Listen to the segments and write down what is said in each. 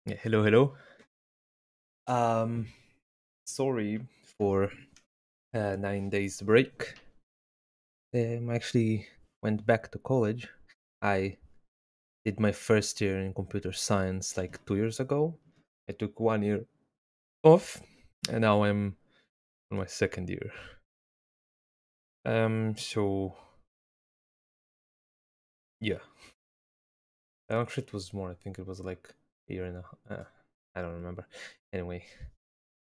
Yeah, hello, hello. Um, Sorry for 9 days break. I actually went back to college. I did my first year in computer science like 2 years ago. I took 1 year off, and now I'm on my second year. So yeah, actually it was more. I think it was like a year and a half. I don't remember. Anyway,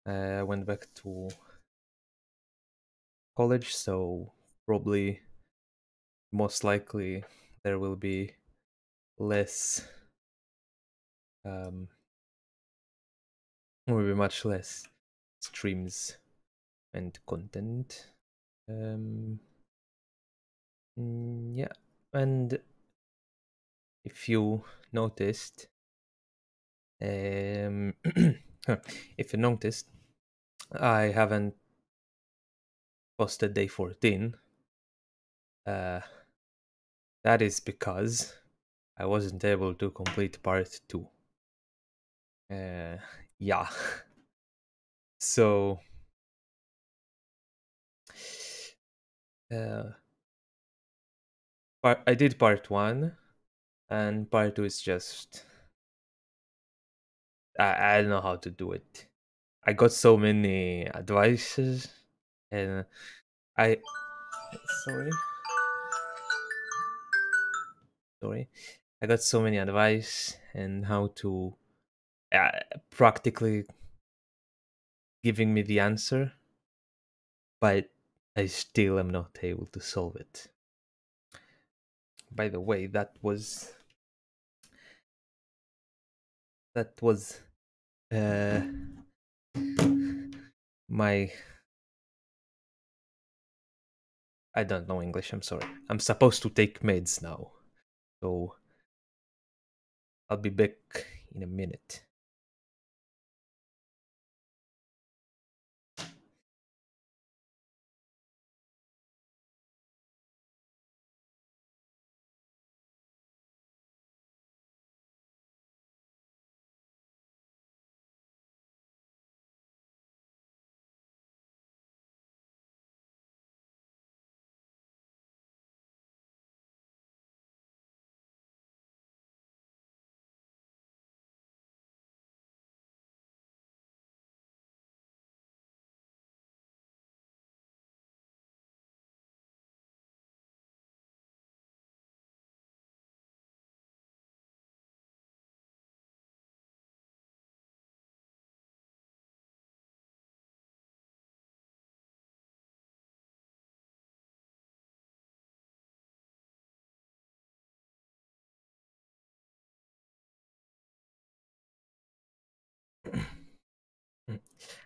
I went back to college, so probably most likely there will be less will be much less streams and content. um yeah, and if you noticed, um if you noticed, I haven't posted day 14. uh that is because I wasn't able to complete part 2. uh yeah. So uh I did part 1, and part 2 is just I don't know how to do it. I got so many advices, and I sorry, sorry. I got so many advice and how to uh, practically giving me the answer, but I still am not able to solve it. By the way, that was uh my I don't know English. I'm sorry. I'm supposed to take meds now, so I'll be back in a minute.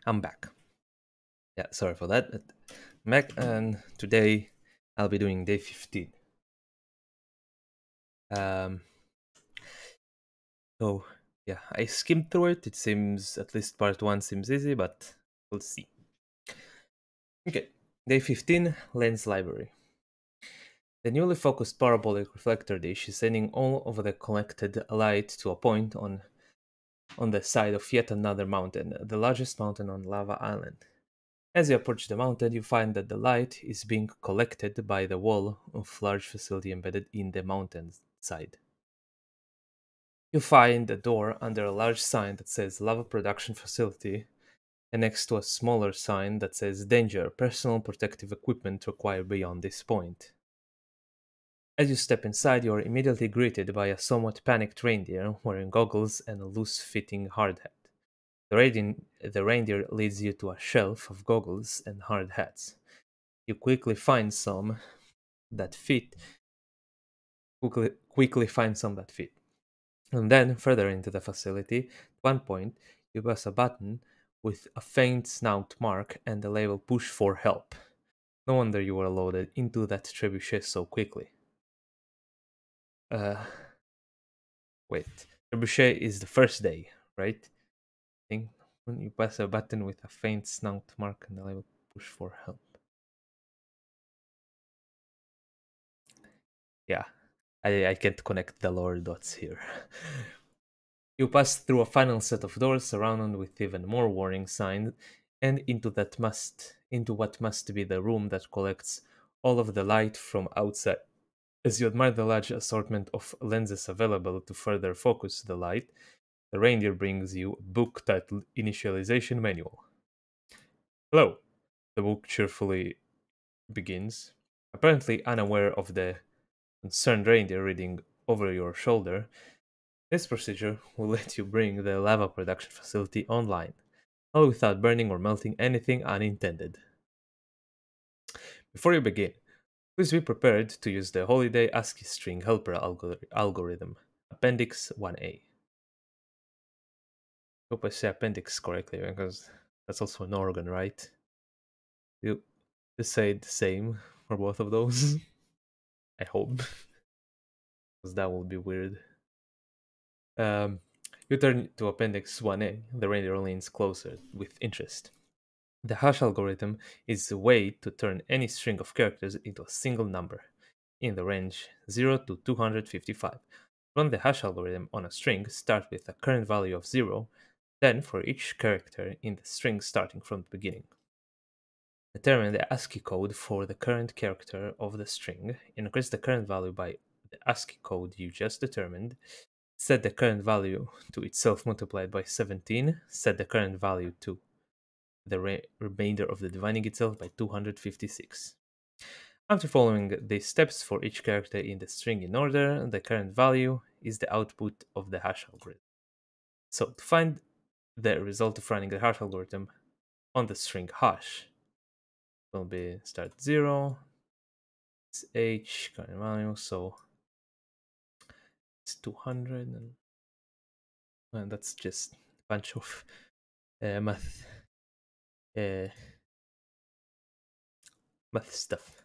I'm back. Yeah, sorry for that. Mac, and today I'll be doing day 15. Um, so yeah, I skimmed through it. It seems at least part 1 seems easy, but we'll see. Okay, day 15, lens library. The newly focused parabolic reflector dish is sending all of the collected light to a point on the side of yet another mountain, the largest mountain on Lava Island. As you approach the mountain, you find that the light is being collected by the wall of large facility embedded in the mountain side. You find a door under a large sign that says Lava Production Facility, and next to a smaller sign that says Danger, personal protective equipment required beyond this point. As you step inside, you are immediately greeted by a somewhat panicked reindeer wearing goggles and a loose fitting hard hat. The reindeer leads you to a shelf of goggles and hard hats. You that fit, quickly find some that fit. And then, further into the facility, at one point, you press a button with a faint snout mark and the label Push for Help. No wonder you were loaded into that trebuchet so quickly. Uh, Wait. Trebuchet is the first day, right? I think when you press a button with a faint snout mark and the label Push for Help. Yeah, I can't connect the lower dots here. You pass through a final set of doors surrounded with even more warning signs and into what must be the room that collects all of the light from outside. As you admire the large assortment of lenses available to further focus the light, the reindeer brings you a book titled Initialization Manual. Hello, the book cheerfully begins. Apparently unaware of the concerned reindeer reading over your shoulder, this procedure will let you bring the lava production facility online, all without burning or melting anything unintended. Before you begin, please be prepared to use the Holiday ASCII string helper algorithm, Appendix 1A. Hope I say appendix correctly because that's also an organ, right? You say the same for both of those. I hope, because that would be weird. Um, you turn to Appendix 1A, the reindeer leans closer with interest. The hash algorithm is a way to turn any string of characters into a single number, in the range 0 to 255. Run the hash algorithm on a string, start with a current value of 0, then for each character in the string starting from the beginning. Determine the ASCII code for the current character of the string, increase the current value by the ASCII code you just determined, set the current value to itself multiplied by 17, set the current value to the remainder of the dividing itself by 256. After following these steps for each character in the string in order, the current value is the output of the hash algorithm. So to find the result of running the hash algorithm on the string hash, will be start 0, it's h, current value, so it's 200, and that's just a bunch of math uh, math stuff.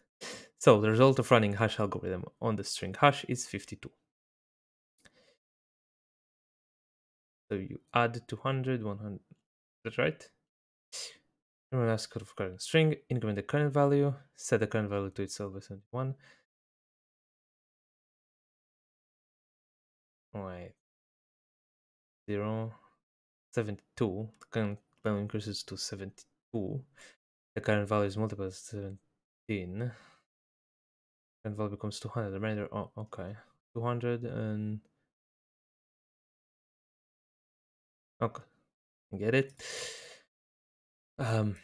So the result of running hash algorithm on the string hash is 52. So you add 200, 100, that's right? Run as code of current string, increment the current value, set the current value to itself by 71. Wait, 0, 72. The current value increases to 72. The current value is multiplied by 17. Current value becomes 200. The remainder, oh, okay. 200 and. Okay, get it. The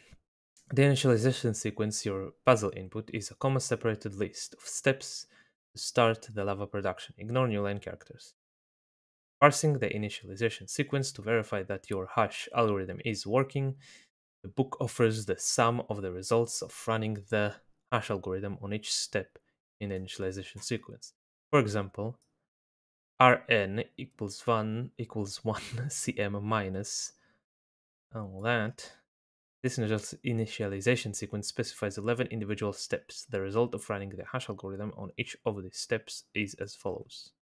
initialization sequence, your puzzle input, is a comma-separated list of steps to start the lava production. Ignore new line characters. Parsing the initialization sequence to verify that your hash algorithm is working, the book offers the sum of the results of running the hash algorithm on each step in the initialization sequence. For example, Rn equals 1 cm minus all that. This initialization sequence specifies 11 individual steps. The result of running the hash algorithm on each of these steps is as follows.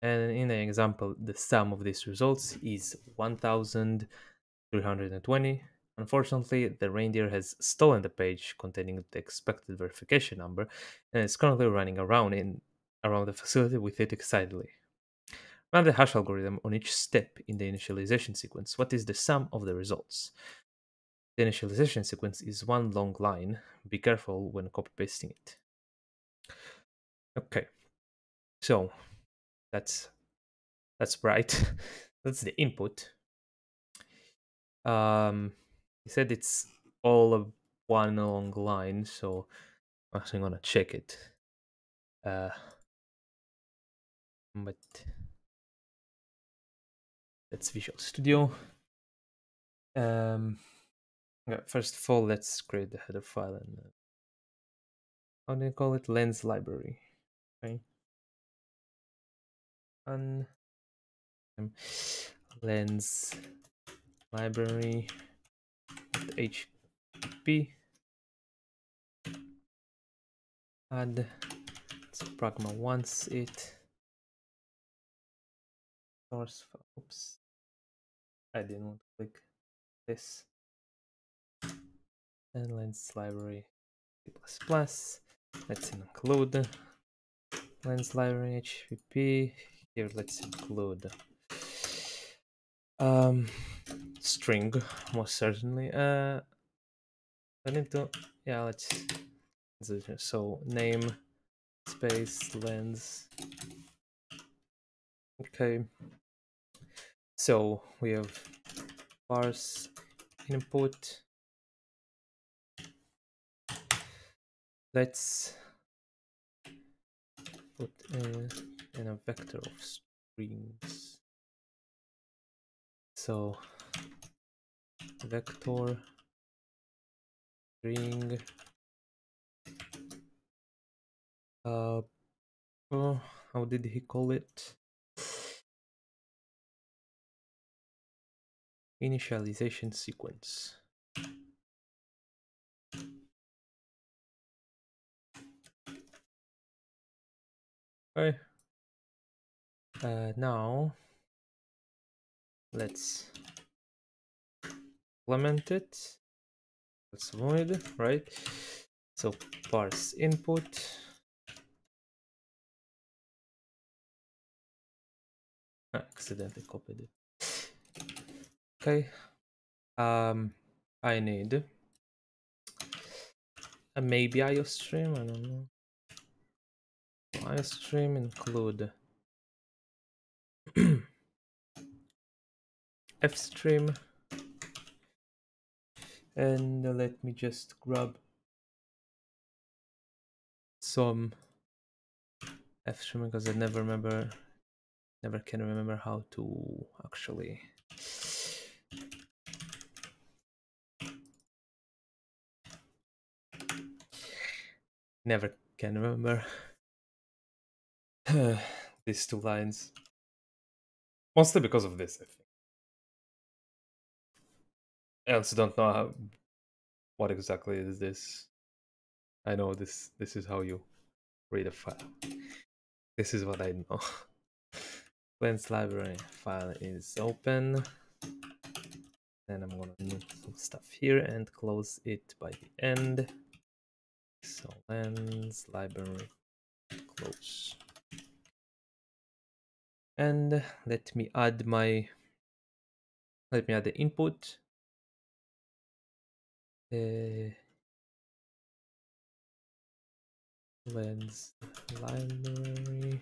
And in the example, the sum of these results is 1320. Unfortunately, the reindeer has stolen the page containing the expected verification number and is currently running around the facility with it excitedly. Run the hash algorithm on each step in the initialization sequence. What is the sum of the results? The initialization sequence is one long line. Be careful when copy pasting it. Okay, so that's bright. That's the input. He said it's all of one long line, so I'm actually gonna check it. But that's Visual Studio. Yeah, first of all, let's create the header file and how do you call it? Lens library. Okay. Lens library HTTP add pragma wants it source file. Oops, I didn't want to click this. And lens library C++. Let's include lens library HTTP. Here let's include String, most certainly. I need to, yeah, let's so name space lens. Okay, so we have parse input. Let's put in a vector of strings. So vector string. Oh, how did he call it? Initialization sequence. Okay. Now let's implement it. Let's void, right? So parse input. I accidentally copied it. Okay. I need a maybe IOStream. I don't know. IOStream include fstream, and let me just grab some fstream because I never can remember how to actually never can remember these two lines, mostly because of this, I think. I also don't know what exactly is this. I know this is how you read a file. This is what I know. Lens library file is open. Then I'm gonna move some stuff here and close it by the end. So lens library close. And let me add the input. Lens library.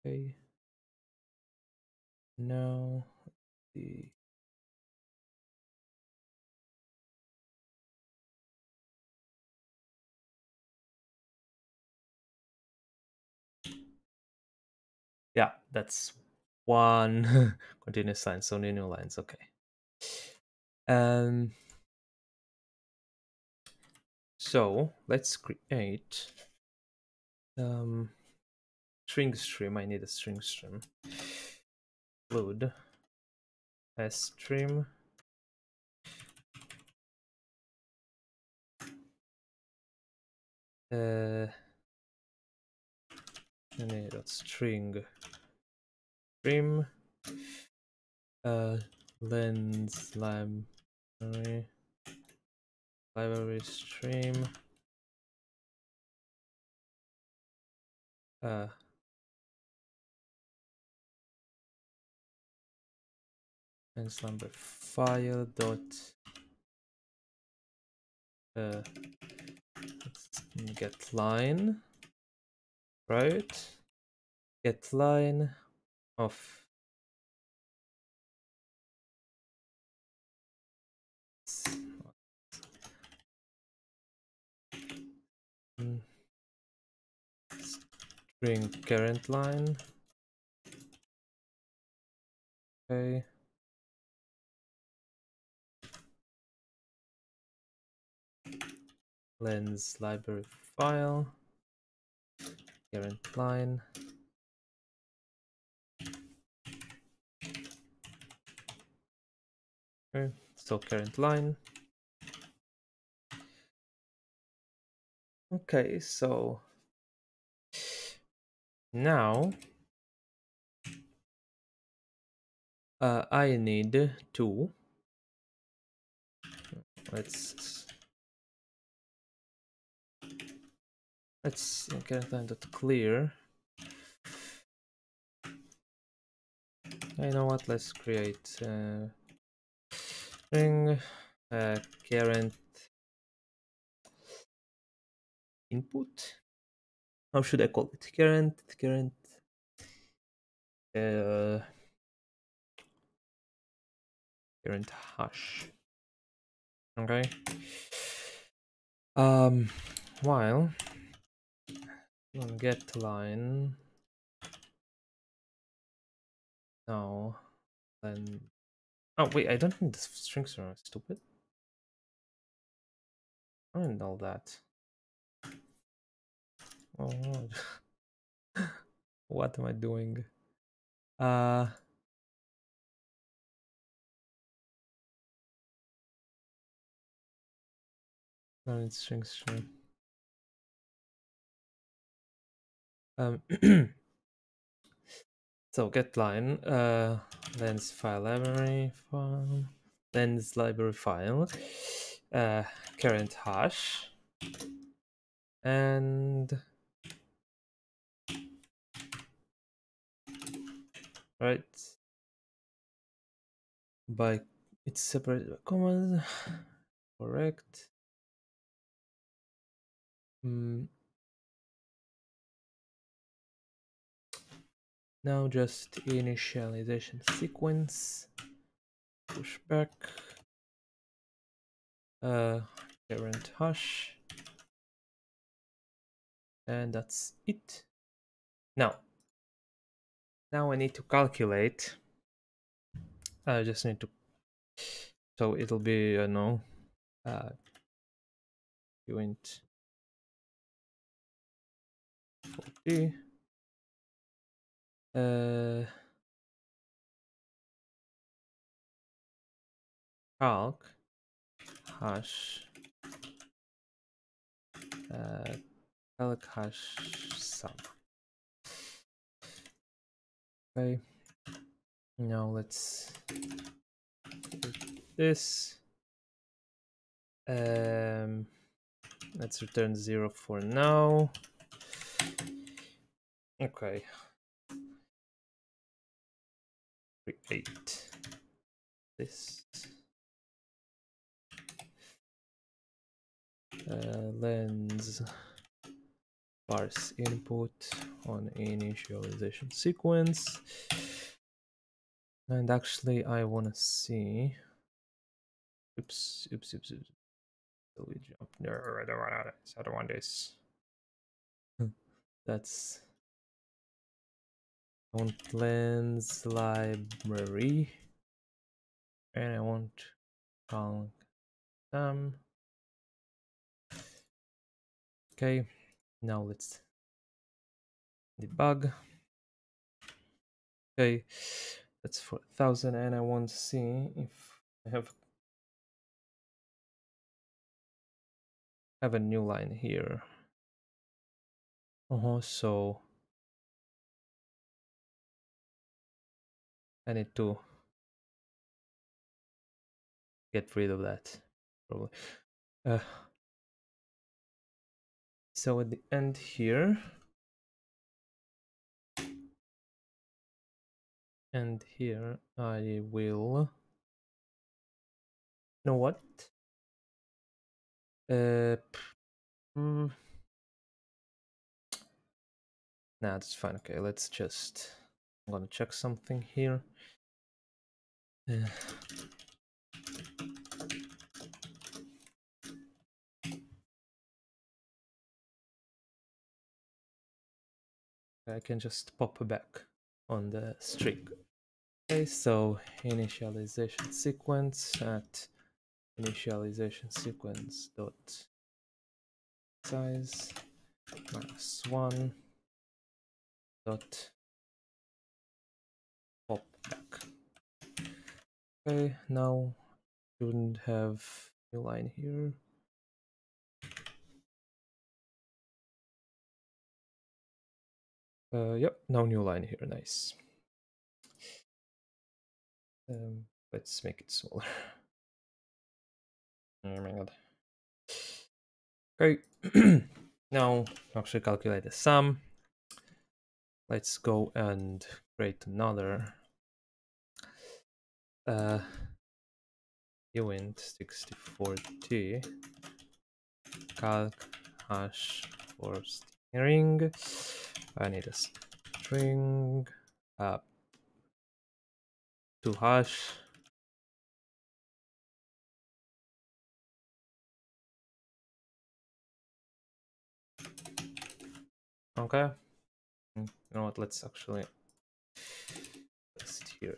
Okay. Now the yeah, that's one continuous line, so new lines. Okay. So let's create string stream. I need a string stream. Load a stream. I need a string stream. Lens library stream. Lens number file dot get line, right? Get line of string current line. Okay. Lens library file current line. Okay, so current line. Okay, so now I need to let's current line dot clear You know what? Let's create string current input. How should I call it? Current current hash. Okay. While on get line now, then oh wait, I don't need the strings are stupid. I don't know that. Oh, what am I doing? No, it's string. So get line lens file library file lens library file current hash and right by it's separated by commas. Correct. Now just initialization sequence push back current hash and that's it. Now I need to calculate. I just need to, so it'll be no int 40 calc hash calc hash sum. Okay, now let's do this. Let's return 0 for now. Okay, create this lens parse input on initialization sequence, and actually I want to see. Oops. So we jump. No, I don't want this. I don't want this. That's. I want lens library, and I want calc sum. Okay, now let's debug. Okay, that's 4,000, and I want to see if I have a new line here. So I need to get rid of that probably. So at the end here, and here I will. You know what? Nah, that's fine. Okay, let's just. I'm gonna check something here. I can just pop back on the string. Okay, so initialization sequence at initialization sequence dot size -1 dot pop back. Okay, now shouldn't have new line here. Yep, no new line here. Nice. Let's make it smaller. Oh my god. Okay. Now actually calculate the sum. Let's go and create another uint 64t calc hash for string. I need a string to hash. Okay. You know what? Let's actually test here.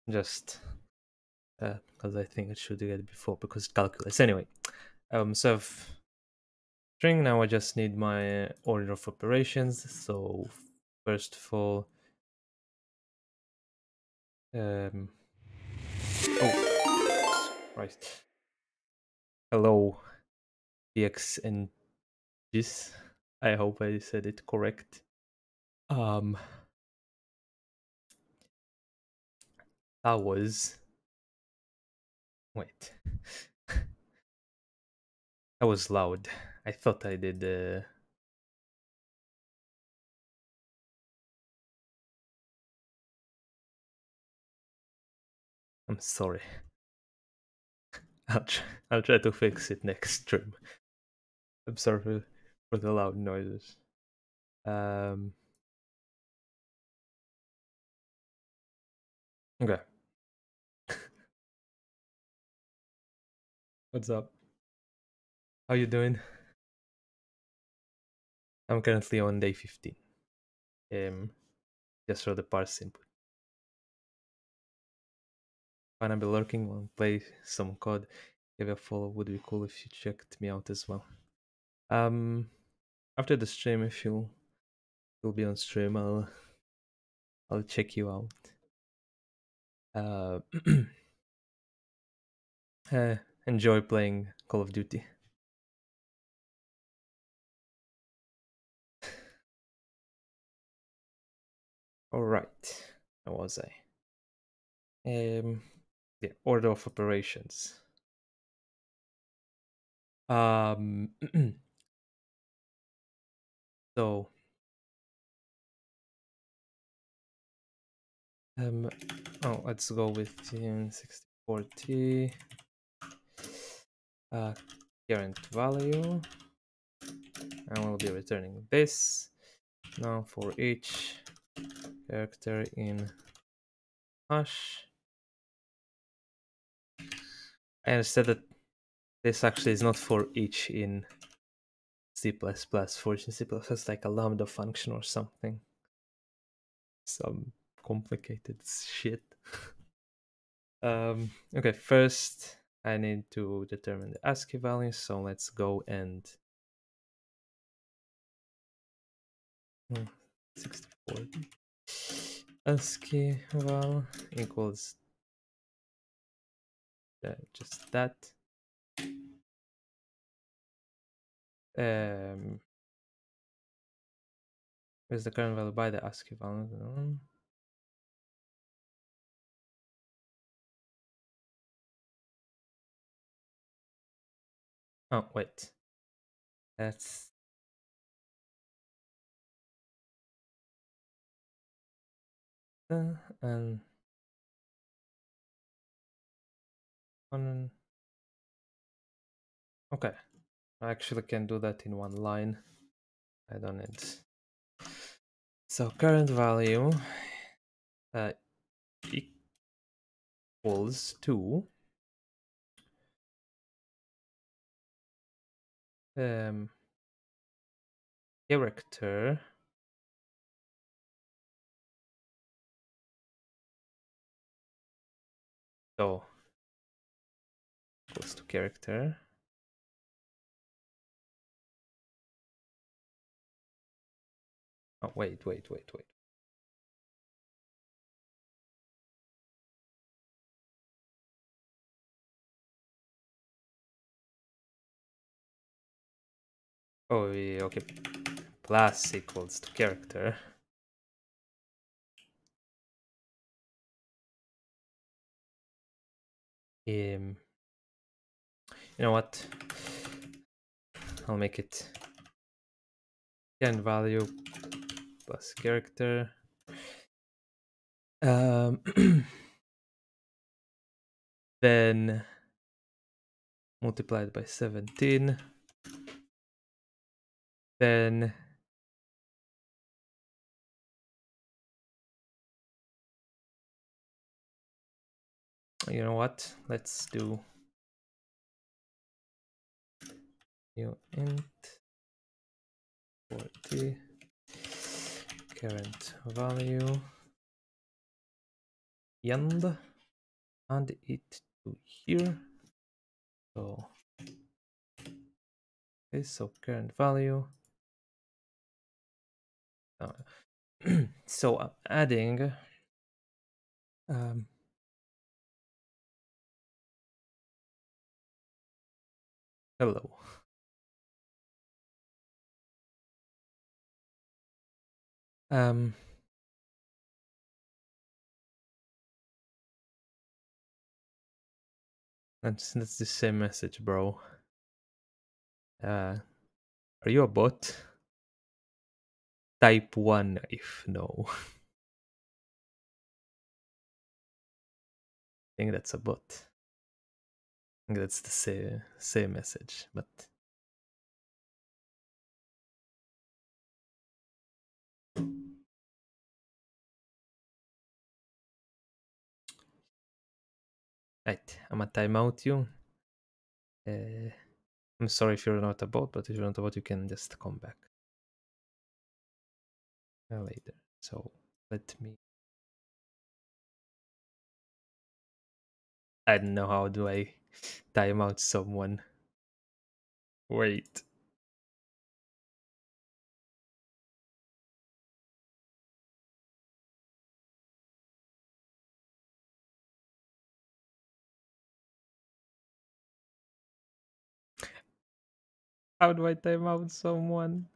Just because I think I should get it before because calculus. Anyway, so I've string. Now I just need my order of operations. So first of all, oh, Christ. Hello, DX and GIS. I hope I said it correct. Um, that was. Wait. That was loud. I thought I did. I'm sorry. I'll try to fix it next stream. I'm sorry for the loud noises. Okay. What's up? How you doing? I'm currently on day 15. Just for the parse input. When I be lurking, will play some code. Give a follow. Would be cool if you checked me out as well. After the stream, if you'll be on stream, I'll check you out. Enjoy playing Call of Duty. All right, where was I? The order of operations. So let's go with 64t current value, and we'll be returning this. Now for each character in hash, I understand that this actually is not for each in C++. For each in C++, like a lambda function or something. Some complicated shit. Okay, first I need to determine the ASCII value, so let's go and 64 ASCII val equals just that. Is the current value by the ASCII value? Oh wait, that's and one. Okay, I actually can do that in one line. I don't need. So current value equals to character so equals to character wait oh yeah, okay, plus equals to character. You know what, I'll make it current value plus character Um, then multiplied by 17. Then you know what? Let's do new int 40 current value end and it to here. So okay, so current value. So I'm adding um, hello. Um, that's the same message, bro. Are you a bot? Type 1 if no. I think that's a bot. I think that's the same message, but right, I'm gonna timeout you. I'm sorry if you're not a bot, but if you're not a bot, you can just come back later. So let me. I don't know how do I time out someone. Wait. How do I time out someone?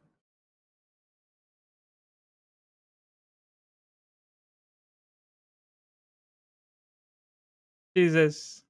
Jesus.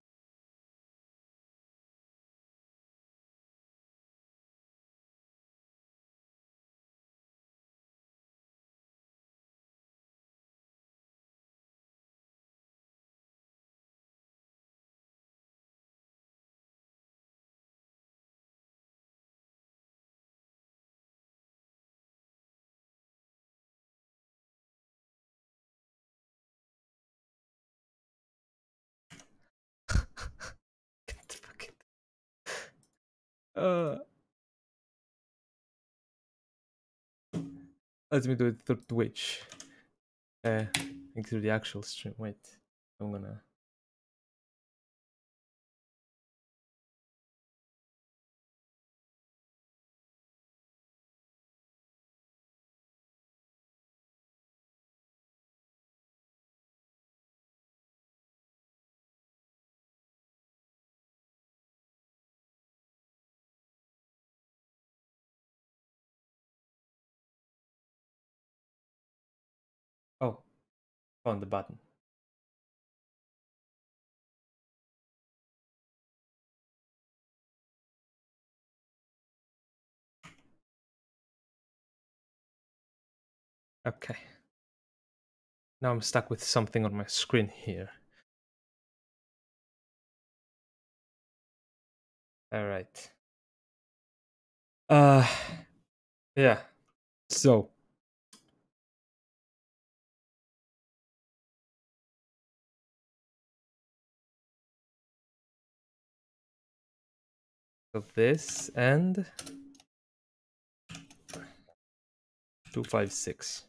Get the fuck it. Let me do it through Twitch. Through the actual stream. Wait. I'm gonna. Oh, found the button. Okay. Now I'm stuck with something on my screen here. All right. Yeah. So of this and 256.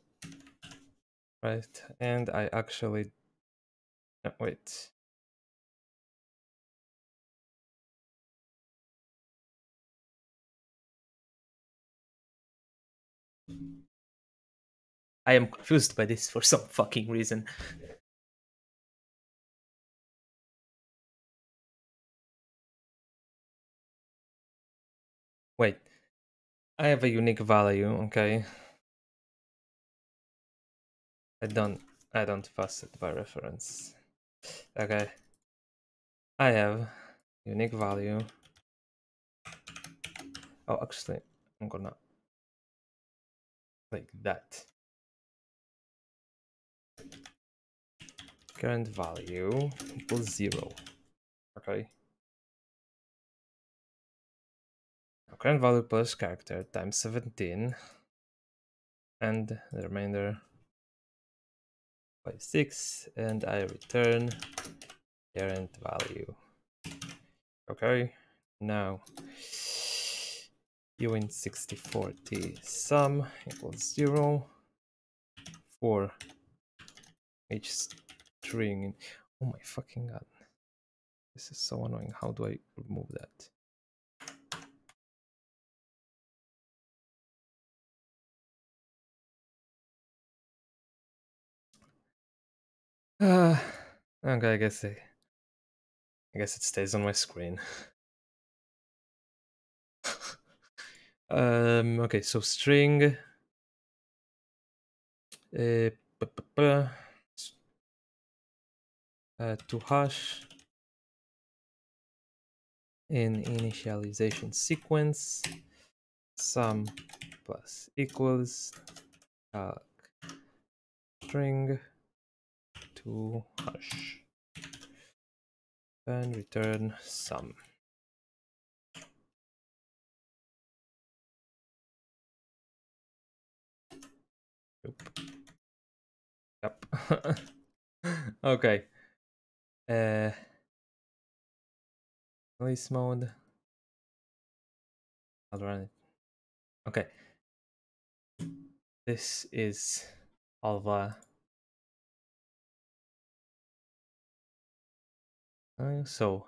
Right, and I actually no, wait. I am confused by this for some fucking reason. Wait, I have a unique value, okay? I don't pass it by reference. Okay. I have unique value. Oh, actually, I'm gonna like that. current value equals 0. Okay. Now current value plus character times 17, and the remainder by 6, and I return current value. Okay. Now in 6040 sum equals 0 for each string. Oh my fucking god. This is so annoying. How do I remove that? Okay, I guess it stays on my screen. Okay, so string to hash in initialization sequence sum plus equals string to hash and return sum. Yep. Okay. Release mode. I'll run it. Okay. This is Alva. So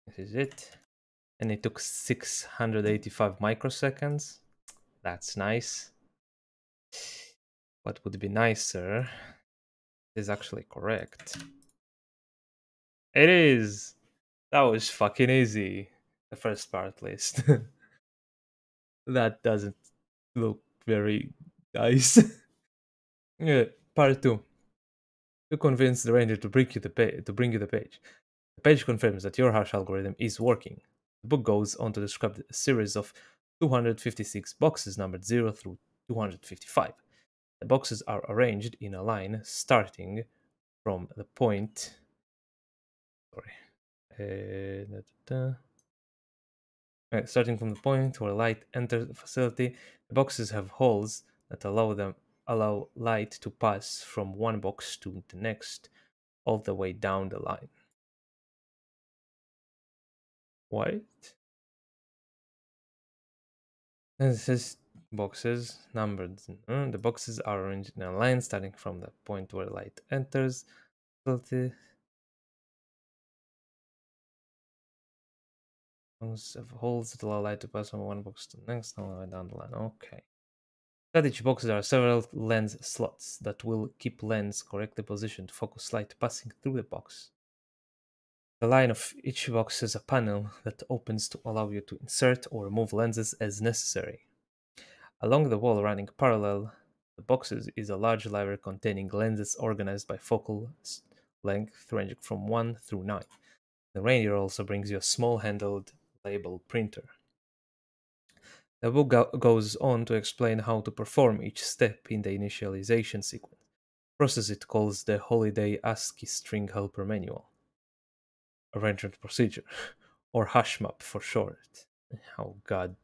this is it. And it took 685 microseconds. That's nice. What would be nicer is actually correct. It is! That was fucking easy. The first part list. That doesn't look very nice. Yeah, part 2. You convince the ranger to bring you the page. The page confirms that your hash algorithm is working. The book goes on to describe a series of 256 boxes numbered 0 through 255. The boxes are arranged in a line starting from the point. Starting from the point where light enters the facility, the boxes have holes that allow light to pass from one box to the next, all the way down the line. What? This is boxes numbered. The boxes are arranged in a line starting from the point where light enters. Facility. Have holes that allow light to pass from one box to the next, all the way down the line. Okay. Inside each box there are several lens slots that will keep lens correctly positioned to focus light passing through the box. The line of each box has a panel that opens to allow you to insert or remove lenses as necessary. Along the wall running parallel the boxes is a large library containing lenses organized by focal length ranging from 1 through 9. The reindeer also brings you a small handled label printer. The book goes on to explain how to perform each step in the initialization sequence. The process it calls the Holiday ASCII String Helper Manual. Arrangement procedure, or hashmap for short. Oh god.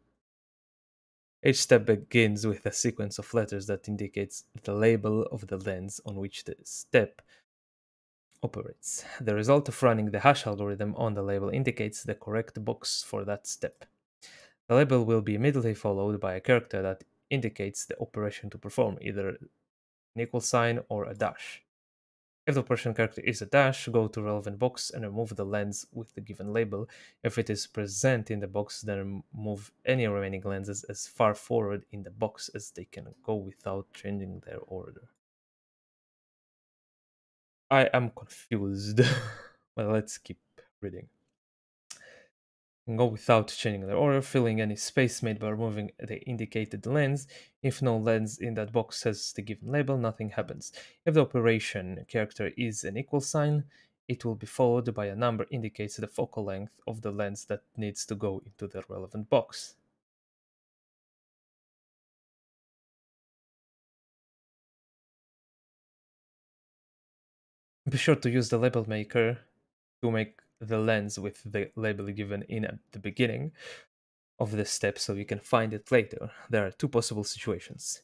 Each step begins with a sequence of letters that indicates the label of the lens on which the step operates. The result of running the hash algorithm on the label indicates the correct box for that step. The label will be immediately followed by a character that indicates the operation to perform, either an equal sign or a dash. If the operation character is a dash, go to relevant box and remove the lens with the given label. If it is present in the box, then move any remaining lenses as far forward in the box as they can go without changing their order. I am confused. Well, let's keep reading. Go without changing their order, filling any space made by removing the indicated lens. If no lens in that box has the given label, nothing happens. If the operation character is an equal sign, it will be followed by a number indicates the focal length of the lens that needs to go into the relevant box. Be sure to use the label maker to make the lens with the label given in at the beginning of the step so you can find it later. There are two possible situations.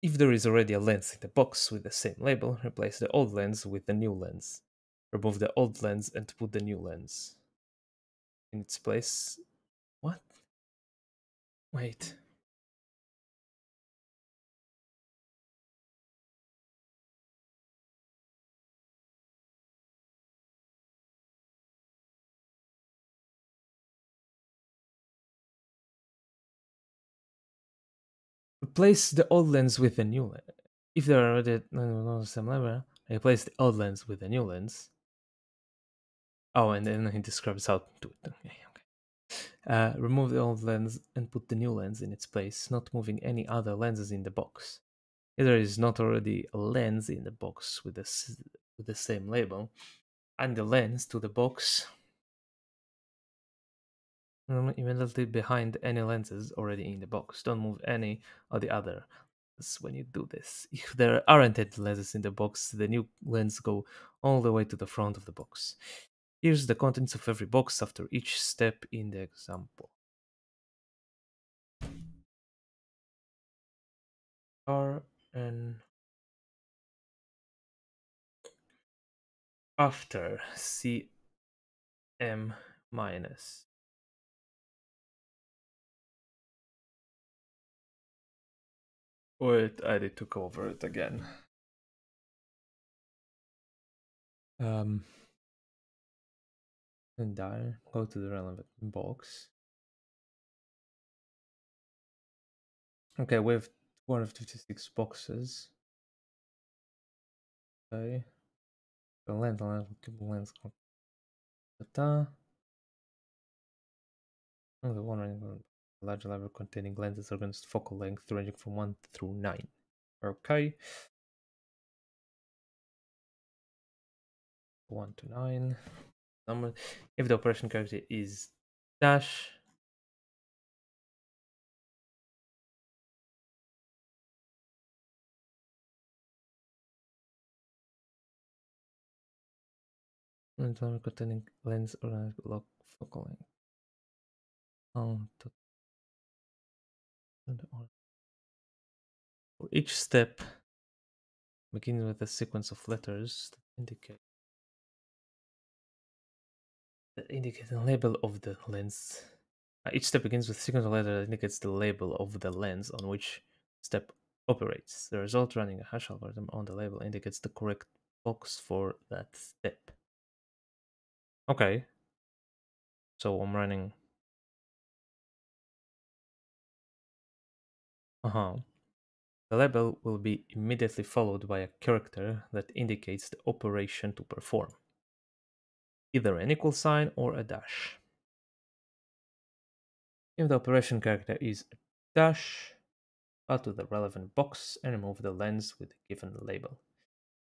If there is already a lens in the box with the same label, replace the old lens with the new lens. Remove the old lens and put the new lens in its place. What? Wait. Replace the old lens with the new lens. If there are already no, the same level, replace the old lens with the new lens. Oh, and then he describes how to do it. Okay, okay. Remove the old lens and put the new lens in its place, not moving any other lenses in the box. If there is not already a lens in the box with the same label, add the lens to the box immediately behind any lenses already in the box. Don't move any of the other when you do this. If there aren't any lenses in the box, the new lens go all the way to the front of the box. Here's the contents of every box after each step in the example. R and after CM minus. Wait, I need to cover it again. And there, go to the relevant box. Okay, we have 256 boxes. Okay. The lens. The one running a large library containing lenses against focal length ranging from 1 through 9. Okay. 1 to 9. Number. If the operation character is dash, containing lens or lock focal length. For each step, begin with a sequence of letters that indicate the label of the lens. Each step begins with a sequence of letters that indicates the label of the lens on which step operates. The result running a hash algorithm on the label indicates the correct box for that step. Okay. So I'm running. The label will be immediately followed by a character that indicates the operation to perform, either an equal sign or a dash. If the operation character is a dash, add to the relevant box and remove the lens with the given label.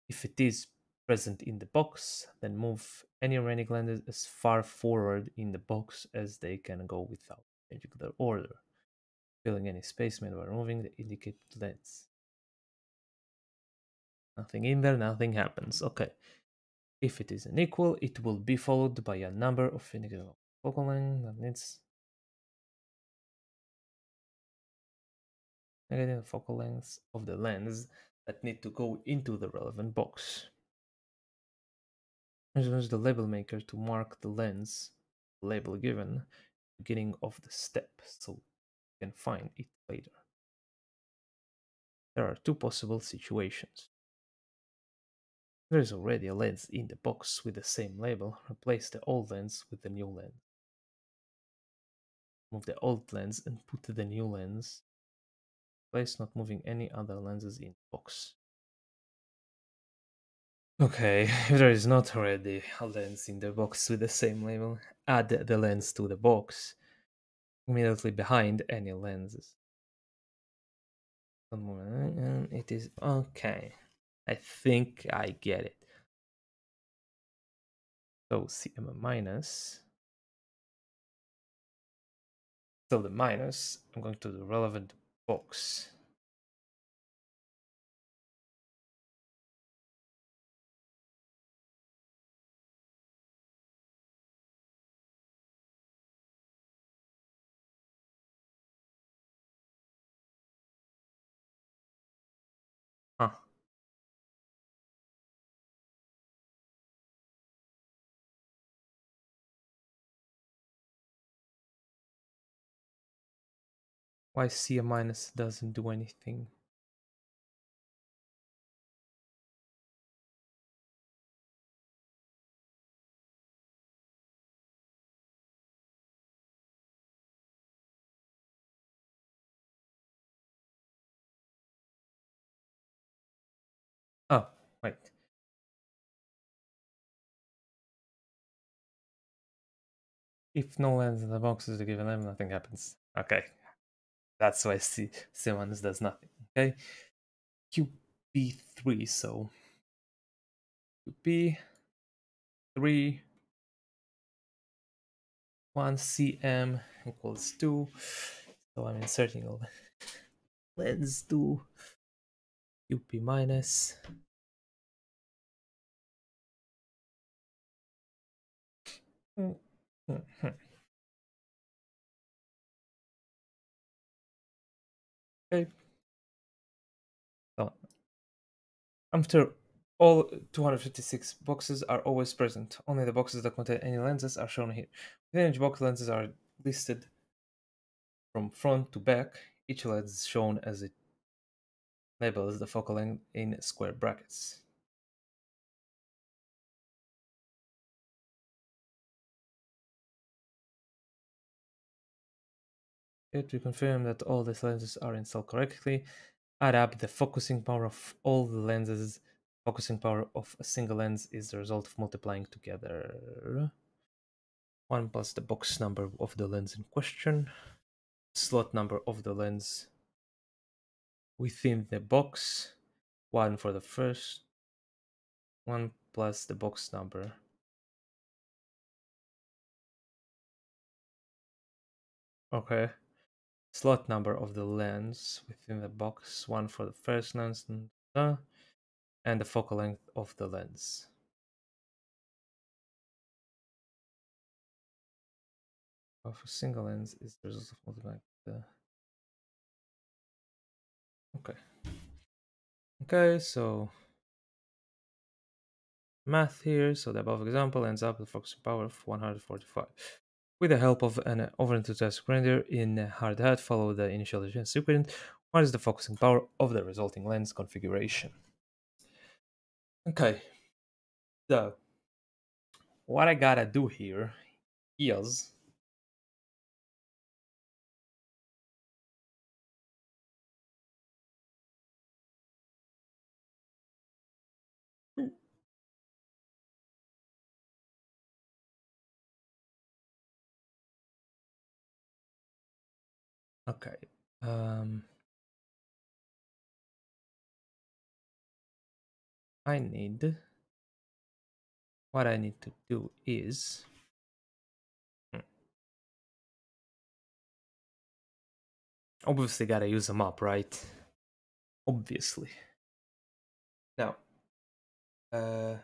If it is present in the box, then move any remaining lenses as far forward in the box as they can go without changing their order, filling any space made by removing the indicated lens. Nothing in there, nothing happens. Okay. If it is unequal, it will be followed by a number of indicated focal length that needs negative focal lengths of the lens that need to go into the relevant box. Use the label maker to mark the lens label given beginning of the step so you can find it later. There are two possible situations. There is already a lens in the box with the same label. Replace the old lens with the new lens. Move the old lens and put the new lens. Place not moving any other lenses in the box. Okay, if there is not already a lens in the box with the same label, add the lens to the box immediately behind any lenses. And it is okay. I think I get it. So CM minus. So the minus, I'm going to the relevant box. Why C a minus doesn't do anything? Oh, wait. If no lens in the box is given them, nothing happens. Okay, that's why C minus does nothing. Okay, QP3. So QP3 1 cm equals 2. So I'm inserting a lens 2 QP minus. Okay. So after all 256 boxes are always present. Only the boxes that contain any lenses are shown here. Within each box, lenses are listed from front to back. Each lens is shown as it labels the focal length in square brackets. Here to confirm that all these lenses are installed correctly, add up the focusing power of all the lenses. Focusing power of a single lens is the result of multiplying together 1 plus the box number of the lens in question, slot number of the lens within the box, 1 for the first, 1 plus the box number. Okay. Slot number of the lens within the box, 1 for the first lens, and the focal length of the lens. Of a single lens is the result of multiplying the. Okay. Okay, so math here. So the above example ends up with a focusing power of 145. With the help of an over-enthusiastic render in hard hat, follow the initialization sequence. What is the focusing power of the resulting lens configuration? Okay, so what I gotta do here is okay. Um, I need what I need to do is obviously gotta use them up, right? Obviously. Now, I'm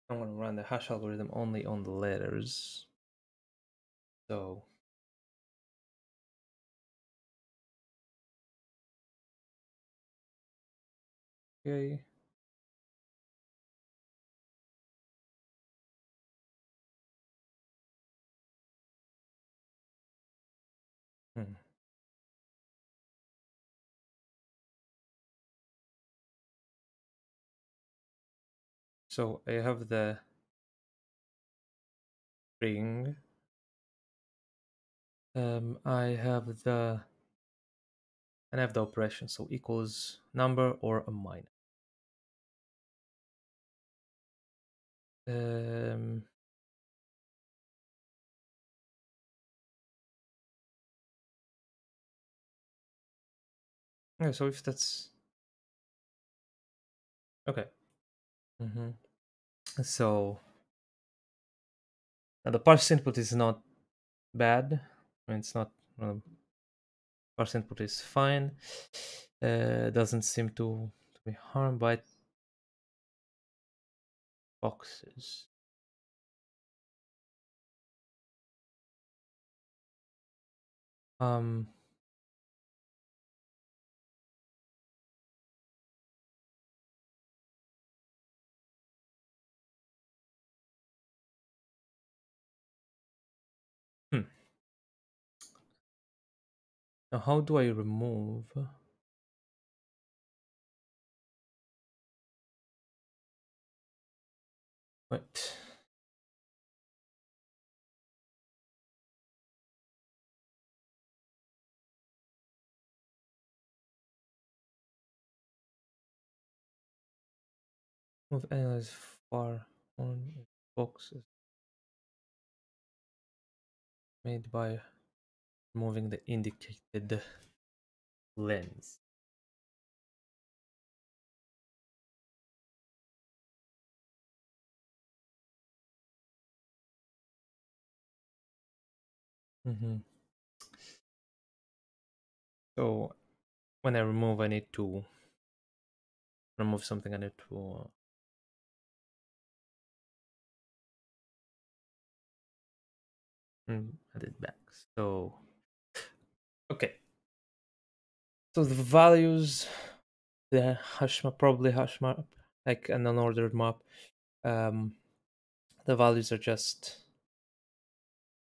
gonna run the hash algorithm only on the letters. So okay. Hmm. So I have the string. I have the and I have the operation. So equals number or a minus. Um, yeah, so if that's okay. Mm-hmm. So now the parse input is not bad. I mean, it's not parse input is fine. Doesn't seem to be harmed by boxes. Um, Now, how do I remove? Wait. Move analyze far on boxes made by removing the indicated lens. Mm-hmm. So when I remove, I need to remove something. I need to add it back. So okay. So the values, the hash map, probably hash map, like an unordered map. Um, the values are just.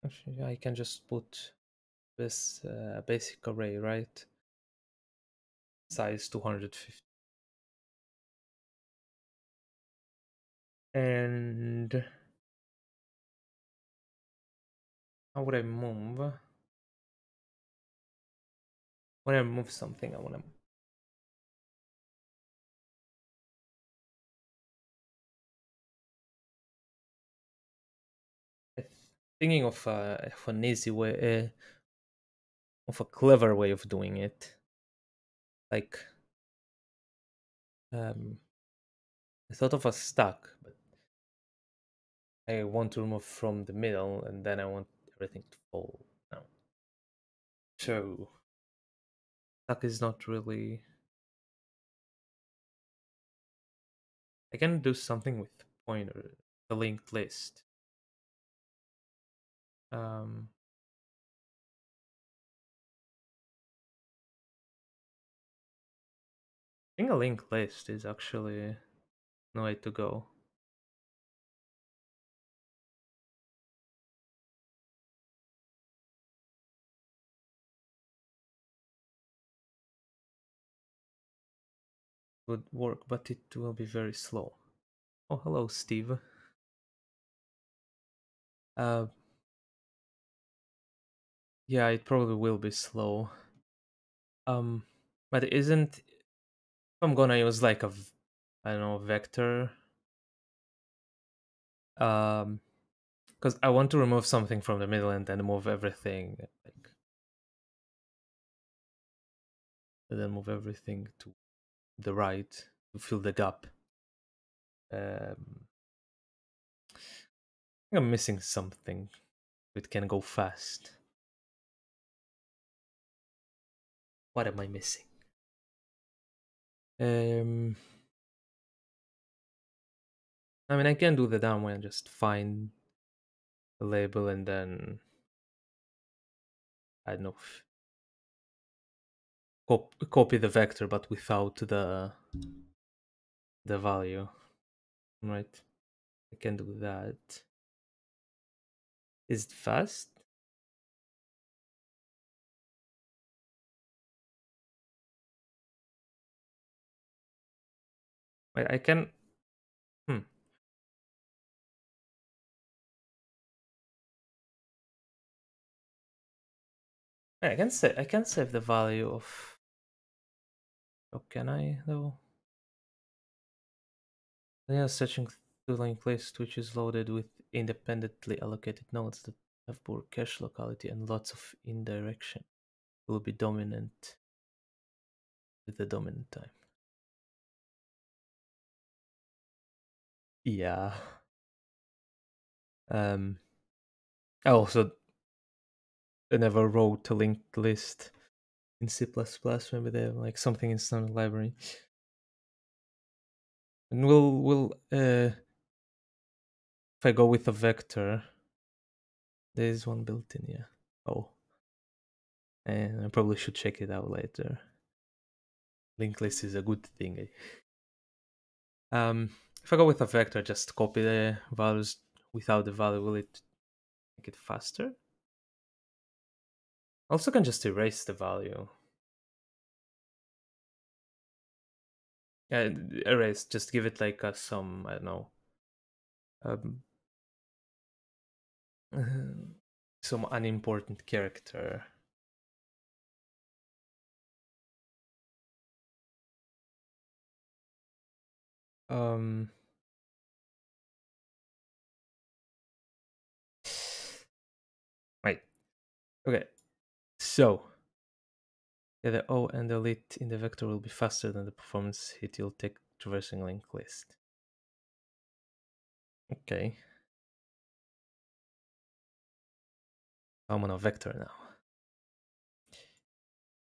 Actually, I can just put this basic array, right? Size 250. And how would I move? When I move something, I want to. Thinking of an easy way, of a clever way of doing it. Like, I thought of a stack, but I want to remove from the middle, and then I want everything to fall now. So, stack is not really. I can do something with pointer, the linked list. Um, I think a linked list is actually no way to go. Would work, but it will be very slow. Oh, hello, Steve. Uh, yeah, it probably will be slow. But isn't if I'm gonna use like I don't know, vector, because I want to remove something from the middle and then move everything, like, and then move everything to the right to fill the gap. I think I'm missing something. It can go fast. What am I missing? Um, I mean, I can do the down one, just find the label and then I don't know, copy the vector, but without the value, right? I can do that. Is it fast? Wait, I can. Hmm. Wait, I can save the value of. Oh, can I though? Yeah, searching to linked list which is loaded with independently allocated nodes that have poor cache locality and lots of indirection will be dominant with the dominant time. Yeah. I also never wrote a linked list in C++. Maybe they have like something in standard library. And we'll if I go with a vector, there is one built in, yeah. Oh, and I probably should check it out later. Linked list is a good thing. If I go with a vector, just copy the values without the value. Will it make it faster? Also can just erase the value. Yeah, erase. Just give it like some, I don't know, um, some unimportant character. Um, Wait. Okay. So yeah, the O and the lit in the vector will be faster than the performance hit you'll take traversing linked list. Okay. I'm on a vector now.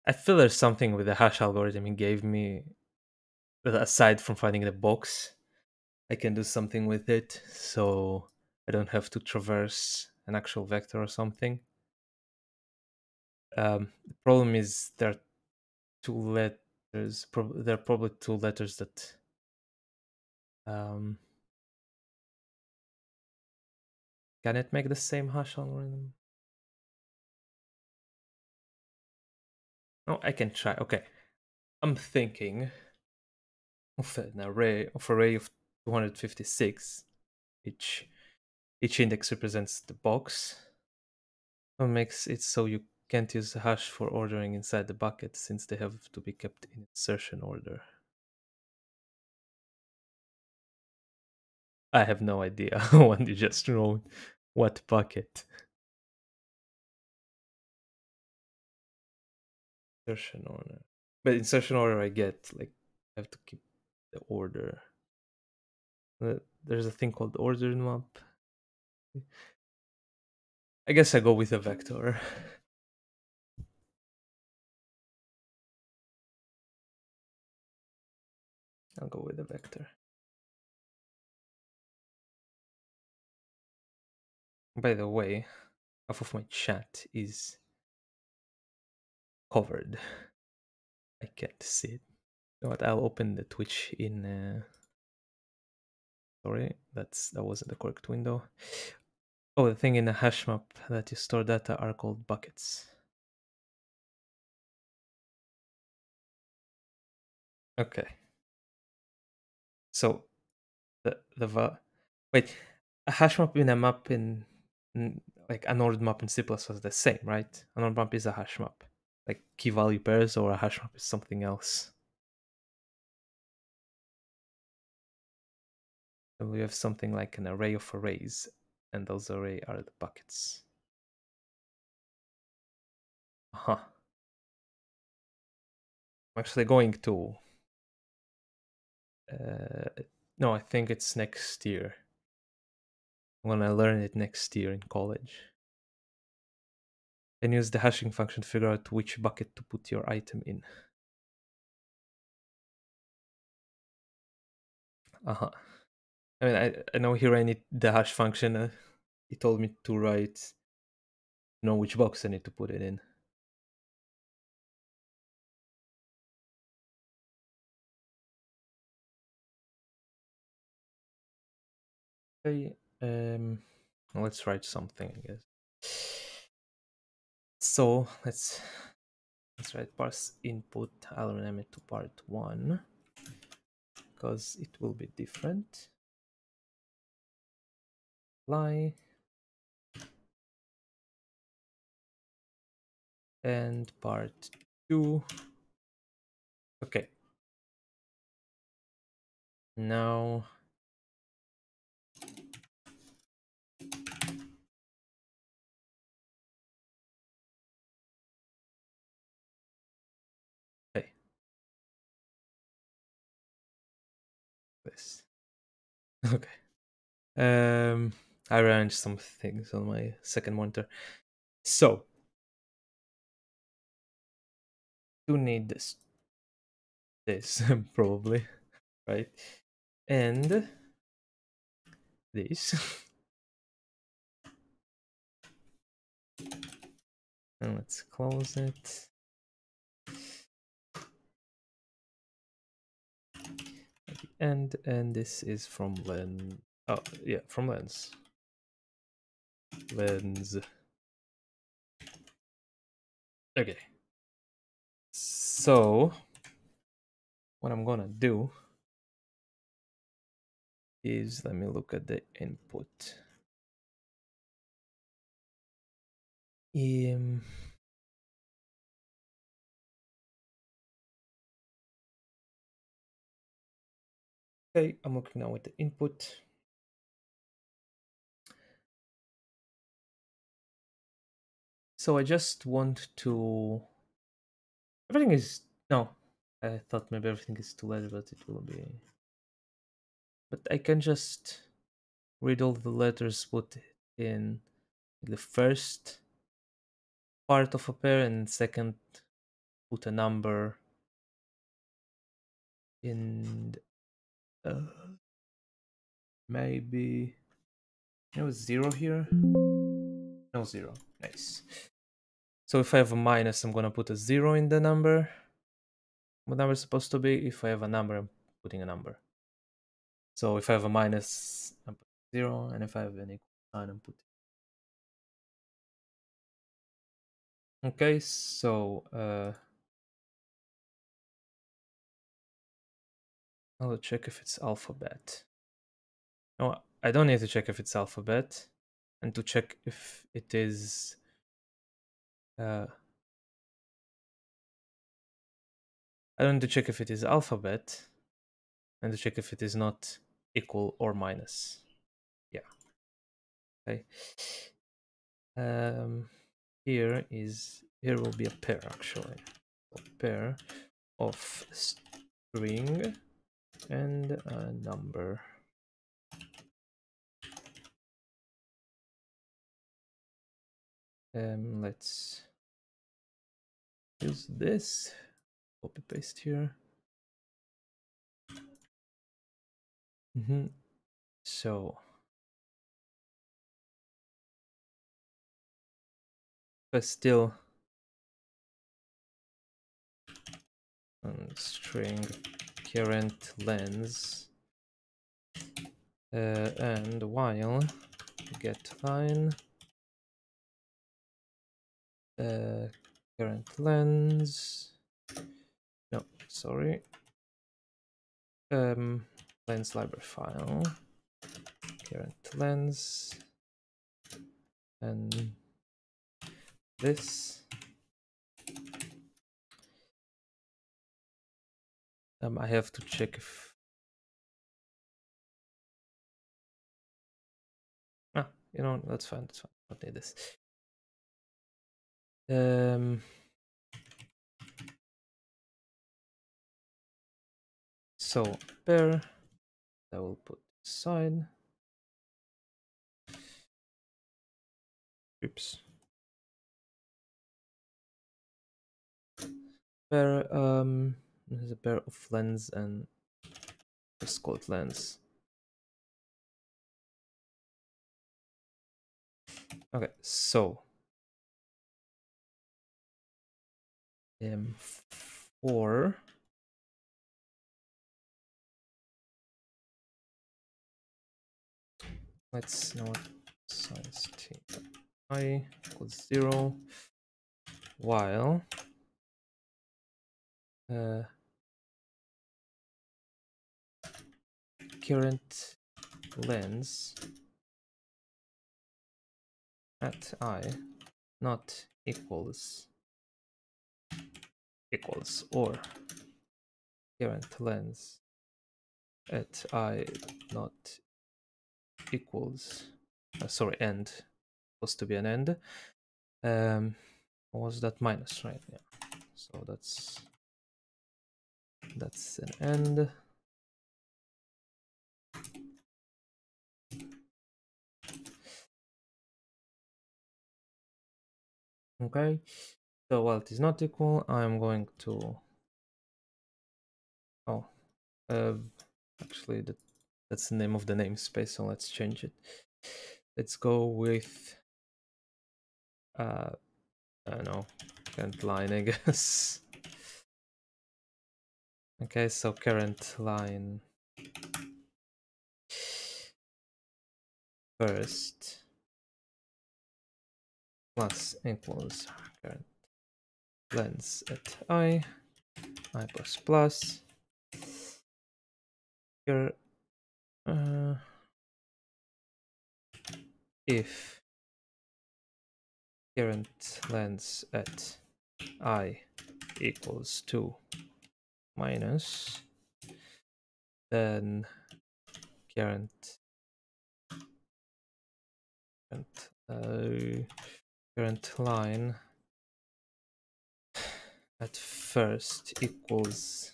I feel there's something with the hash algorithm he gave me, but aside from finding the box, I can do something with it, so I don't have to traverse an actual vector or something. The problem is there are two letters. There are probably two letters that. Can it make the same hash algorithm? Oh, I can try. Okay, I'm thinking of an array of 256. Each index represents the box. What makes it so you can't use the hash for ordering inside the bucket since they have to be kept in insertion order. I have no idea what you just wrote. What bucket? Insertion order. But insertion order I get, like, I have to keep the order. There's a thing called order map. I guess I go with a vector. I'll go with a vector. By the way, half of my chat is covered. I can't see it. You know what? I'll open the Twitch in. Sorry, that wasn't the correct window. Oh, the thing in the hash map that you store data are called buckets. Okay. So wait, a hash map in a map in like an ordered map in C++ is the same, right? An ordered map is a hash map, like key value pairs, or a hash map is something else. So we have something like an array of arrays, and those array are the buckets. I'm actually going to. No, I think it's next year. I'm gonna learn it next year in college. And use the hashing function to figure out which bucket to put your item in. I mean, I know here I need the hash function. He told me to write, know which box I need to put it in. Okay, let's write something, I guess. So let's write parse input. I'll rename it to part 1 because it will be different. Lie and part 2. Okay. Now okay. This. Okay. I arranged some things on my second monitor. So you need this probably, right? And this. And let's close it. At the end, and this is from lens. Oh yeah, from lens. Lens. Okay. So what I'm gonna do is, let me look at the input. Okay, I'm looking now at the input. So I just want to, everything is, no, I thought maybe everything is too late, but it will be, but I can just read all the letters put in the first part of a pair, and second put a number in maybe, no 0 here, no 0, nice. So if I have a minus, I'm gonna put a 0 in the number, what number is supposed to be. If I have a number, I'm putting a number. So if I have a minus, I'm putting 0, and if I have an equal sign, I'm putting. Okay, so I'll check if it's alphabet. No, I don't need to check if it's alphabet, and to check if it is I don't need to check if it is alphabet, and to check if it is not equal or minus. Yeah. Okay. Here will be a pair actually. A pair of string and a number. Let's use this. Copy paste here. So but still string current lens and while get line current lens, no, sorry, lens library file, current lens, and this. I have to check if you know, that's fine, I don't need this. So pair, I will put side. Oops. Pair, there's a pair of lens and just call it lens. Okay, so for let's know size t I equals 0 while current lens at I not equals or current lens at I not equals sorry, end, supposed to be an end. What was that? Minus, right? Yeah, so that's an end. Okay, so while it is not equal, I'm going to actually that's the name of the namespace, so let's change it. Let's go with I don't know, current line, I guess. Okay, so current line first plus equals current lens at I plus plus. Here, if current lens at I equals 2 minus, then current current line at first equals,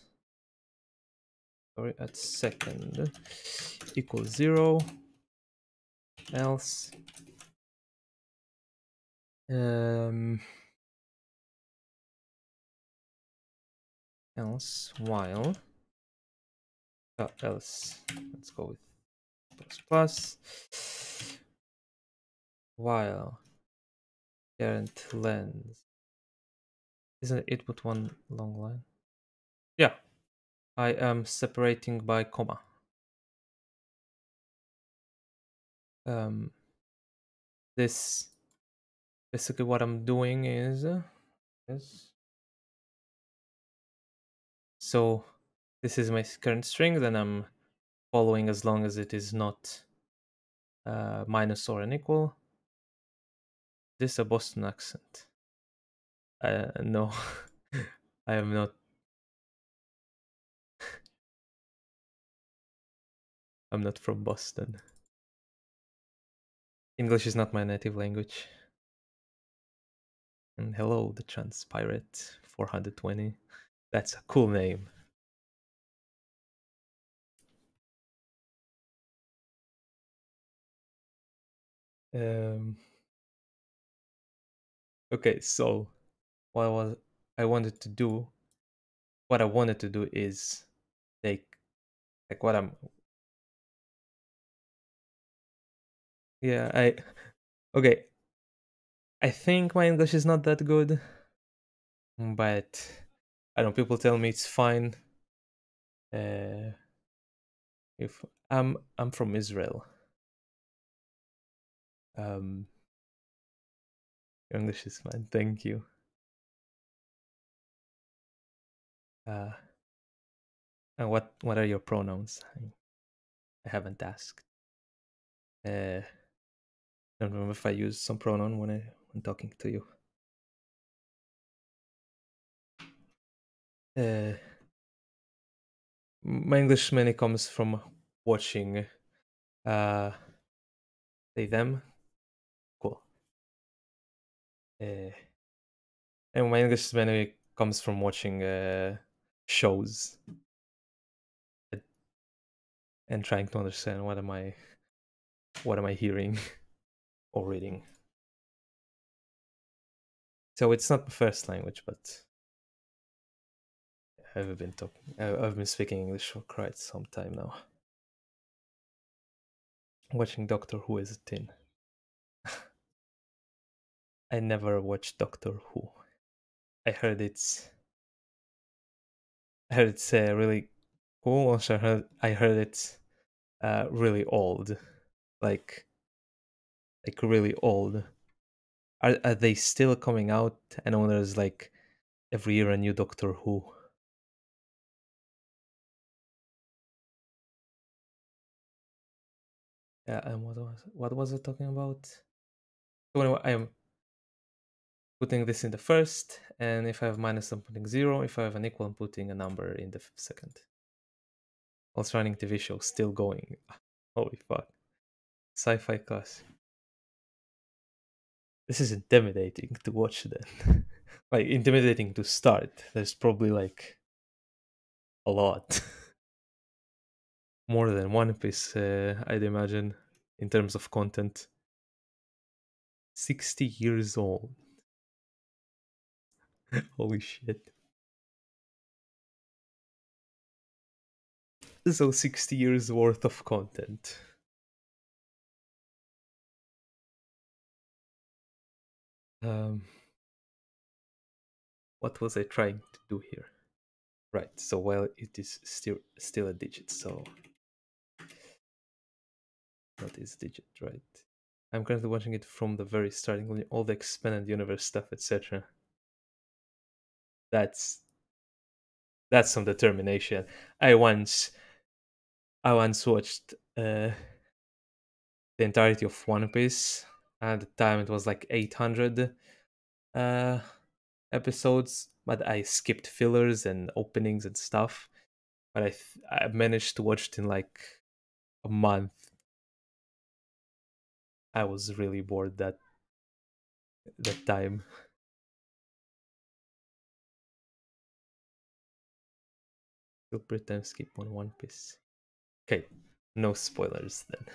sorry, at second equals 0, else else while else, let's go with plus plus, while current lens, isn't it but one long line? Yeah, I am separating by comma. This basically what I'm doing is so this is my current string, then I'm following as long as it is not minus or an equal. This is a Boston accent. No, I am not. I'm not from Boston. English is not my native language. And hello, the Transpirate 420. That's a cool name. Okay, so what I wanted to do, what I wanted to do is take like what I'm. Yeah, okay. I think my English is not that good, but I don't know. People tell me it's fine. If I'm from Israel. Your English is fine. Thank you. And what are your pronouns? I haven't asked. I don't remember if I use some pronoun when talking to you. My English mainly comes from watching they them. Cool. And my English mainly comes from watching shows and trying to understand what am I hearing or reading. So it's not the first language, but I've been speaking English for quite some time now. Watching Doctor Who as a teen. I never watched Doctor Who. I heard it's really cool. Also, I heard it's really old, like really old. Are they still coming out? I know there's like every year a new Doctor Who. Yeah, and what was it talking about? So anyway, I am putting this in the first, and if I have minus, I'm putting 0. If I have an equal, I'm putting a number in the second. Also running TV show, still going. Holy fuck. Sci-fi class. This is intimidating to watch then. Like, intimidating to start. There's probably like a lot. More than One Piece, I'd imagine, in terms of content. 60 years old. Holy shit. So 60 years worth of content. What was I trying to do here? Right, so while it is still a digit, so that is digit, right? I'm currently watching it from the very starting, all the expanded universe stuff, etc. That's that's some determination. I once I once watched the entirety of One Piece. At the time, it was like 800 uh, episodes, but I skipped fillers and openings and stuff. But I managed to watch it in like a month. I was really bored that time. Super time skip on One Piece. Okay, no spoilers then.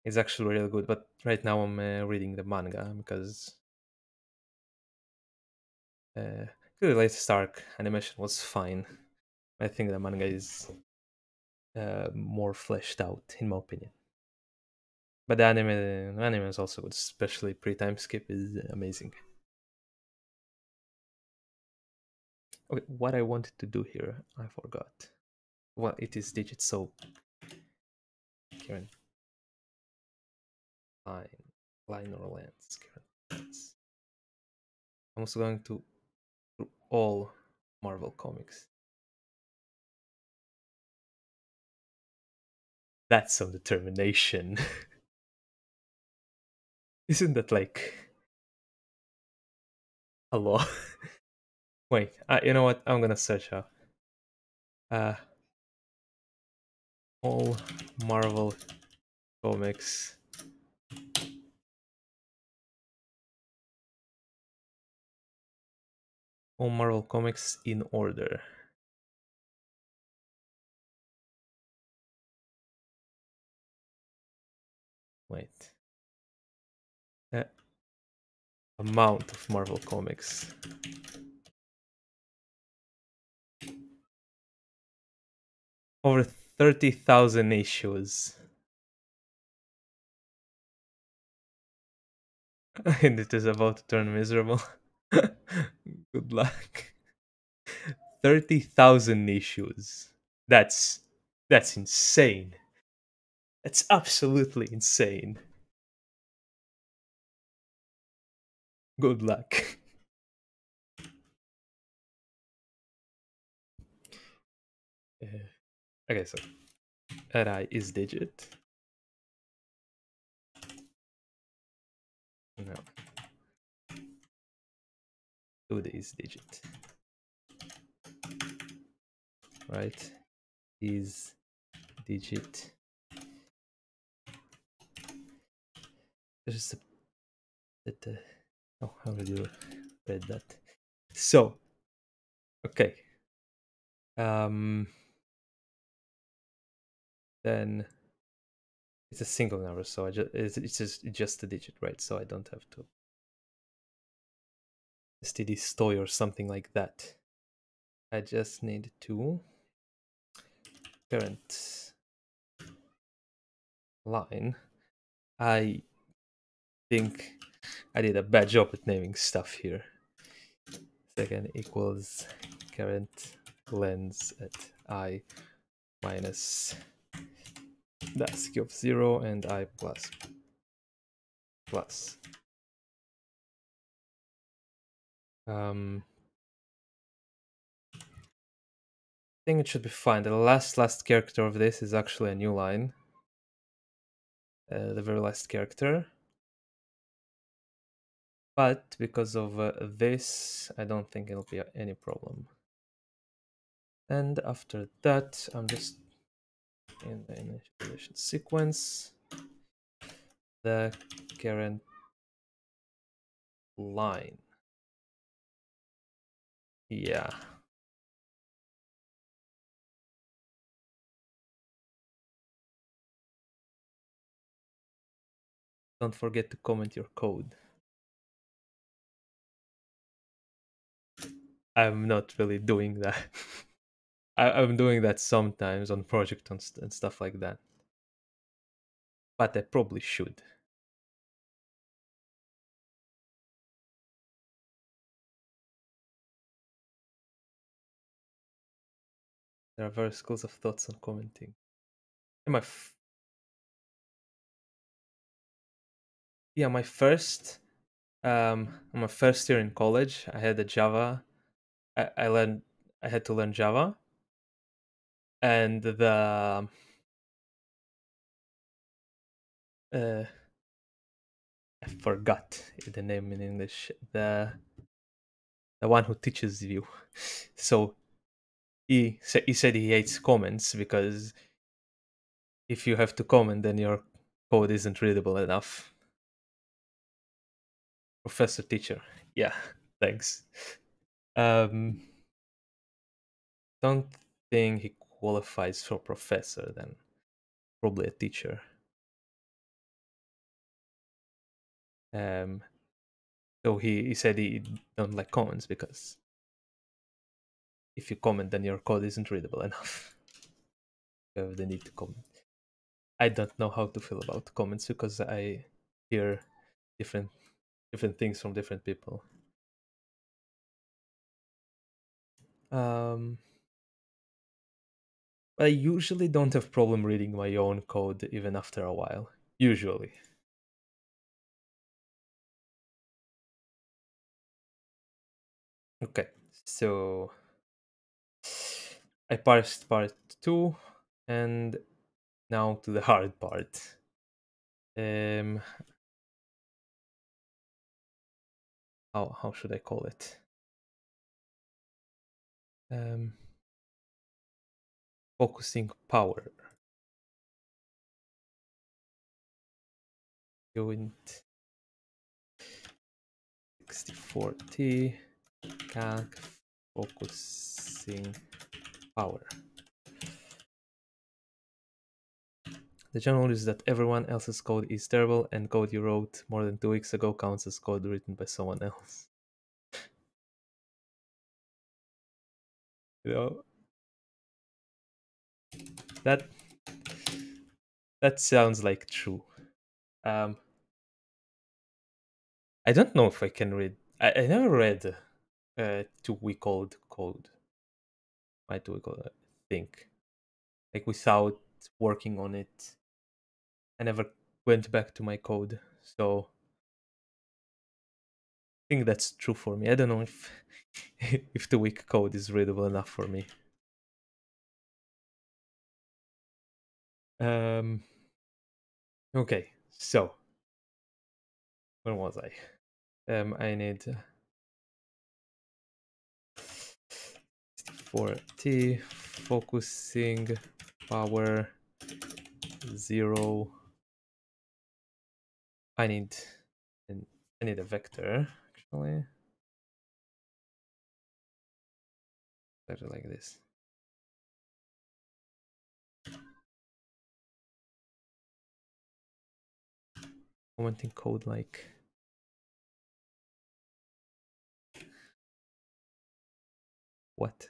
It's actually really good, but right now I'm reading the manga because the latest arc animation was fine. I think the manga is more fleshed out, in my opinion. But the anime is also good, especially pre-time skip is amazing. Okay, what I wanted to do here, I forgot. Well, it is digit, so current line, line or lens, current lens. I'm also going to do all Marvel comics. That's some determination. Isn't that like a lot? Wait, you know what? I'm gonna search up. Uh, all Marvel comics. All Marvel comics in order. Wait. Uh, amount of Marvel comics. Over 30,000 issues. And it is about to turn miserable. Good luck. 30,000 issues. That's insane. That's absolutely insane. Good luck. Okay, so Ri is digit. No. 2D is digit. Right? Is digit. There's a that oh, how did you read that? So okay. Um then it's a single number, so it's just a digit, right? So I don't have to std stoy or something like that. I just need to current line. I think I did a bad job at naming stuff here. Second equals current lens at I minus the ASCII of 0 and I plus plus. I think it should be fine. The last character of this is actually a new line. The very last character. But because of this, I don't think it'll be any problem. And after that, I'm just in the initialization sequence. The current line. Yeah. Don't forget to comment your code. I'm not really doing that. I'm doing that sometimes on project and stuff like that. But I probably should. There are various schools of thoughts on commenting. Yeah, my first On my first year in college, I had a Java. I learned. I had to learn Java, and uh, I forgot the name in English. The one who teaches you. So he said he hates comments because if you have to comment, then your code isn't readable enough. Professor teacher. Yeah, thanks. Um, don't think he qualifies for professor. Then probably a teacher. Um, so he said he don't like comments because if you comment, then your code isn't readable enough. You have the need to comment. I don't know how to feel about comments because I hear different things from different people. Um, I usually don't have problem reading my own code even after a while. Usually. Okay, so I parsed part 2 and now to the hard part. Um, how should I call it? Um, focusing power. Joint 6040 calc focusing power. The general is that everyone else's code is terrible and code you wrote more than 2 weeks ago counts as code written by someone else. You know, that that sounds like true. Um, I don't know if I can read. I never read 2 week old code. My 2 week old, I think, like without working on it. I never went back to my code, so I think that's true for me. I don't know if if 2 week code is readable enough for me. Um. Okay, so where was I? I need 40 focusing power 0. I need I need a vector actually. Better like this. Commenting code like what?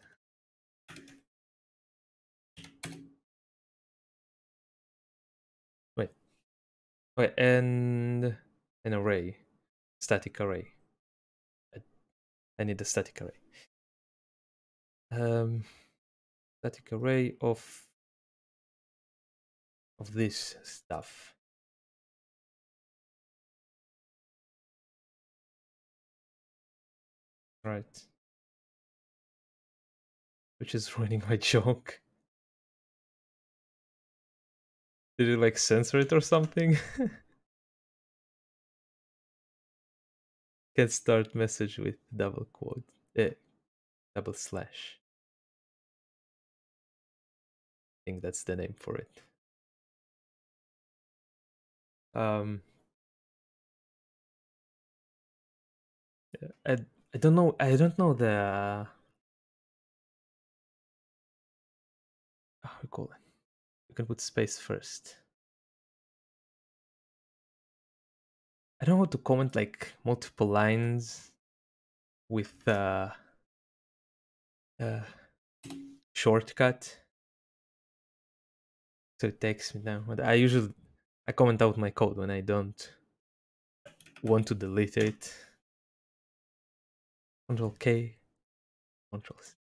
Wait, wait, and an array, static array. I, I need a static array. Static array of this stuff. Right. Which is ruining my joke. Did you like censor it or something? Can start message with double quote, double slash. I think that's the name for it. Um, I I don't know. I don't know the how you call it. You can put space first. I don't know how to comment like multiple lines with uh shortcut. So it takes me down. But I usually I comment out my code when I don't want to delete it. Control K, Control C.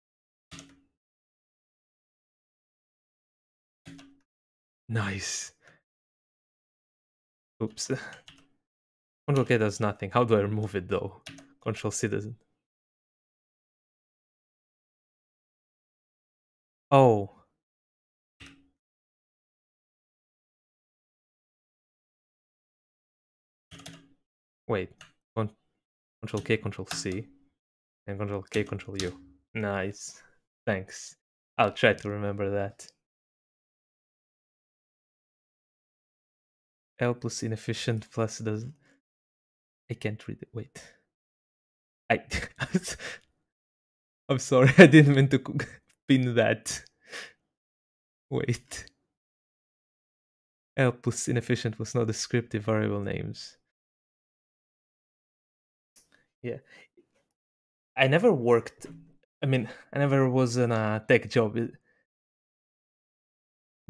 Nice. Oops. Control K does nothing. How do I remove it though? Control C doesn't. Oh, wait. Control K, Control C, and Control K, Control U. Nice. Thanks. I'll try to remember that. L plus inefficient plus doesn't. I can't read it. Wait. I. I'm sorry. I didn't mean to pin that. Wait. L plus inefficient plus no descriptive variable names. Yeah. I never worked. I mean, I never was in a tech job. Do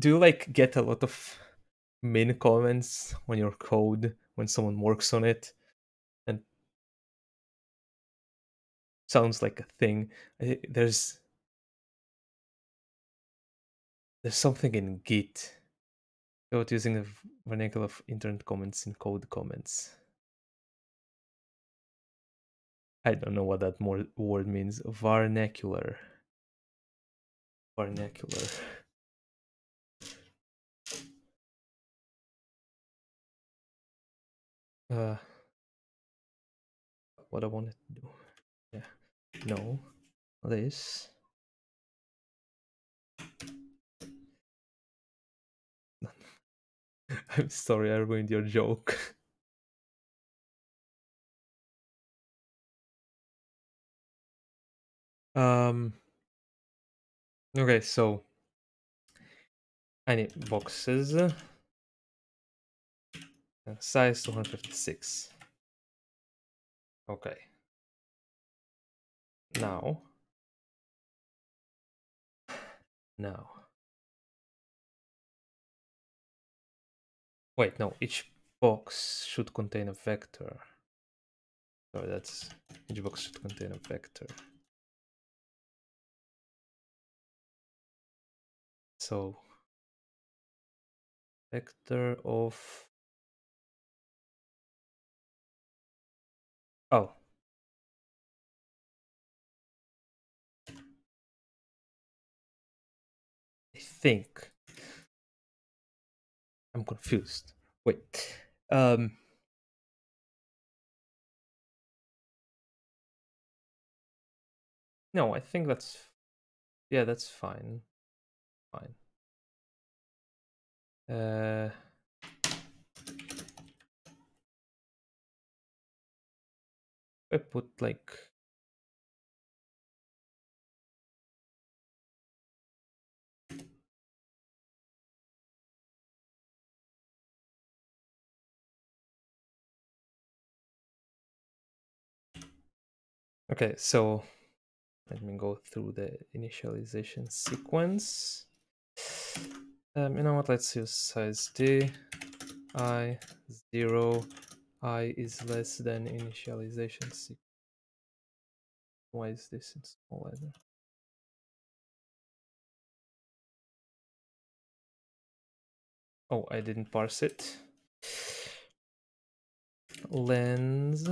you like get a lot of min comments on your code when someone works on it? And sounds like a thing. There's something in Git about using the vernacular of internet comments in code comments. I don't know what that more word means. Vernacular. Vernacular. Uh, what I wanted to do. Yeah. No. This. I'm sorry, I ruined your joke. Um. Okay, so I need boxes. Size 256. Okay. Now. Now. Wait, no. Each box should contain a vector. So that's each box should contain a vector. So vector of oh. I think I'm confused. Wait. No, I think that's yeah, that's fine. Fine. I put like okay, so let me go through the initialization sequence. You know what? Let's use size d. I 0. I is less than initialization sequence. Why is this in small letter? Oh, I didn't parse it. Lens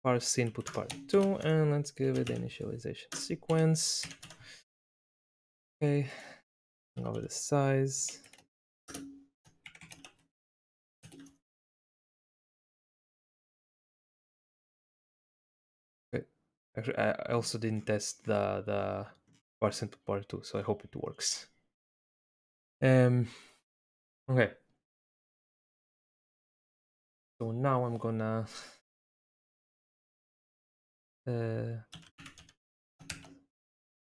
parse input part 2, and let's give it the initialization sequence. Okay, over the size. Okay. Actually, I also didn't test the parse input part 2, so I hope it works. Okay. So now I'm gonna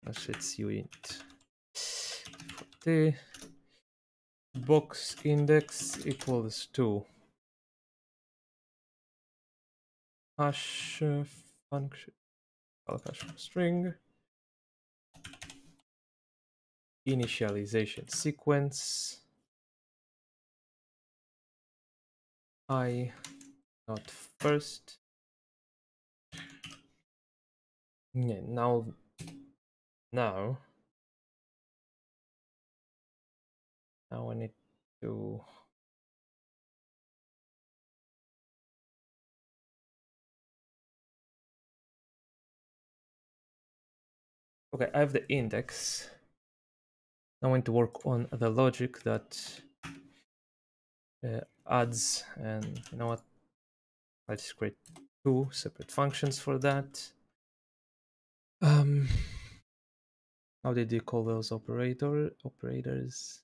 let's uint the box index equals to hash function hash string initialization sequence I not first. Yeah, now I need to Okay, I have the index. I want to work on the logic that adds, and you know what? Let's create two separate functions for that. How did you call those operators?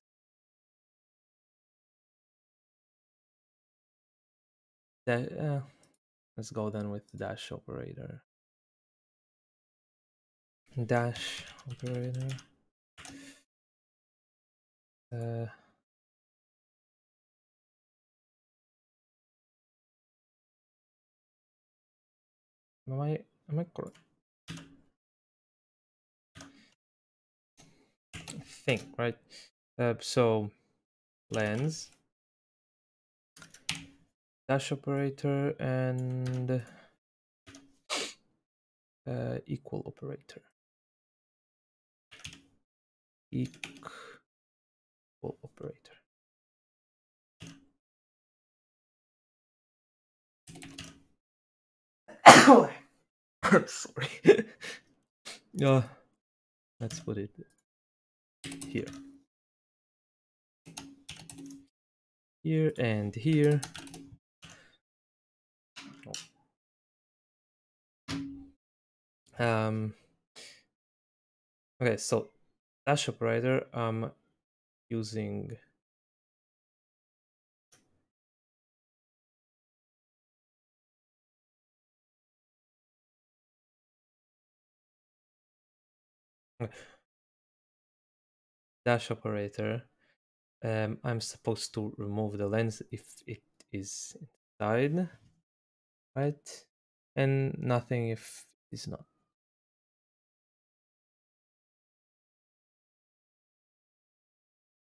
That let's go then with dash operator. Dash operator. Am I correct? I think right. So lens dash operator and equal operator. Equal operator. Sorry. Yeah. Let's put it here. Here and here. Okay, so dash operator, I'm using dash operator. I'm supposed to remove the lens if it is inside, right? And nothing if it's not.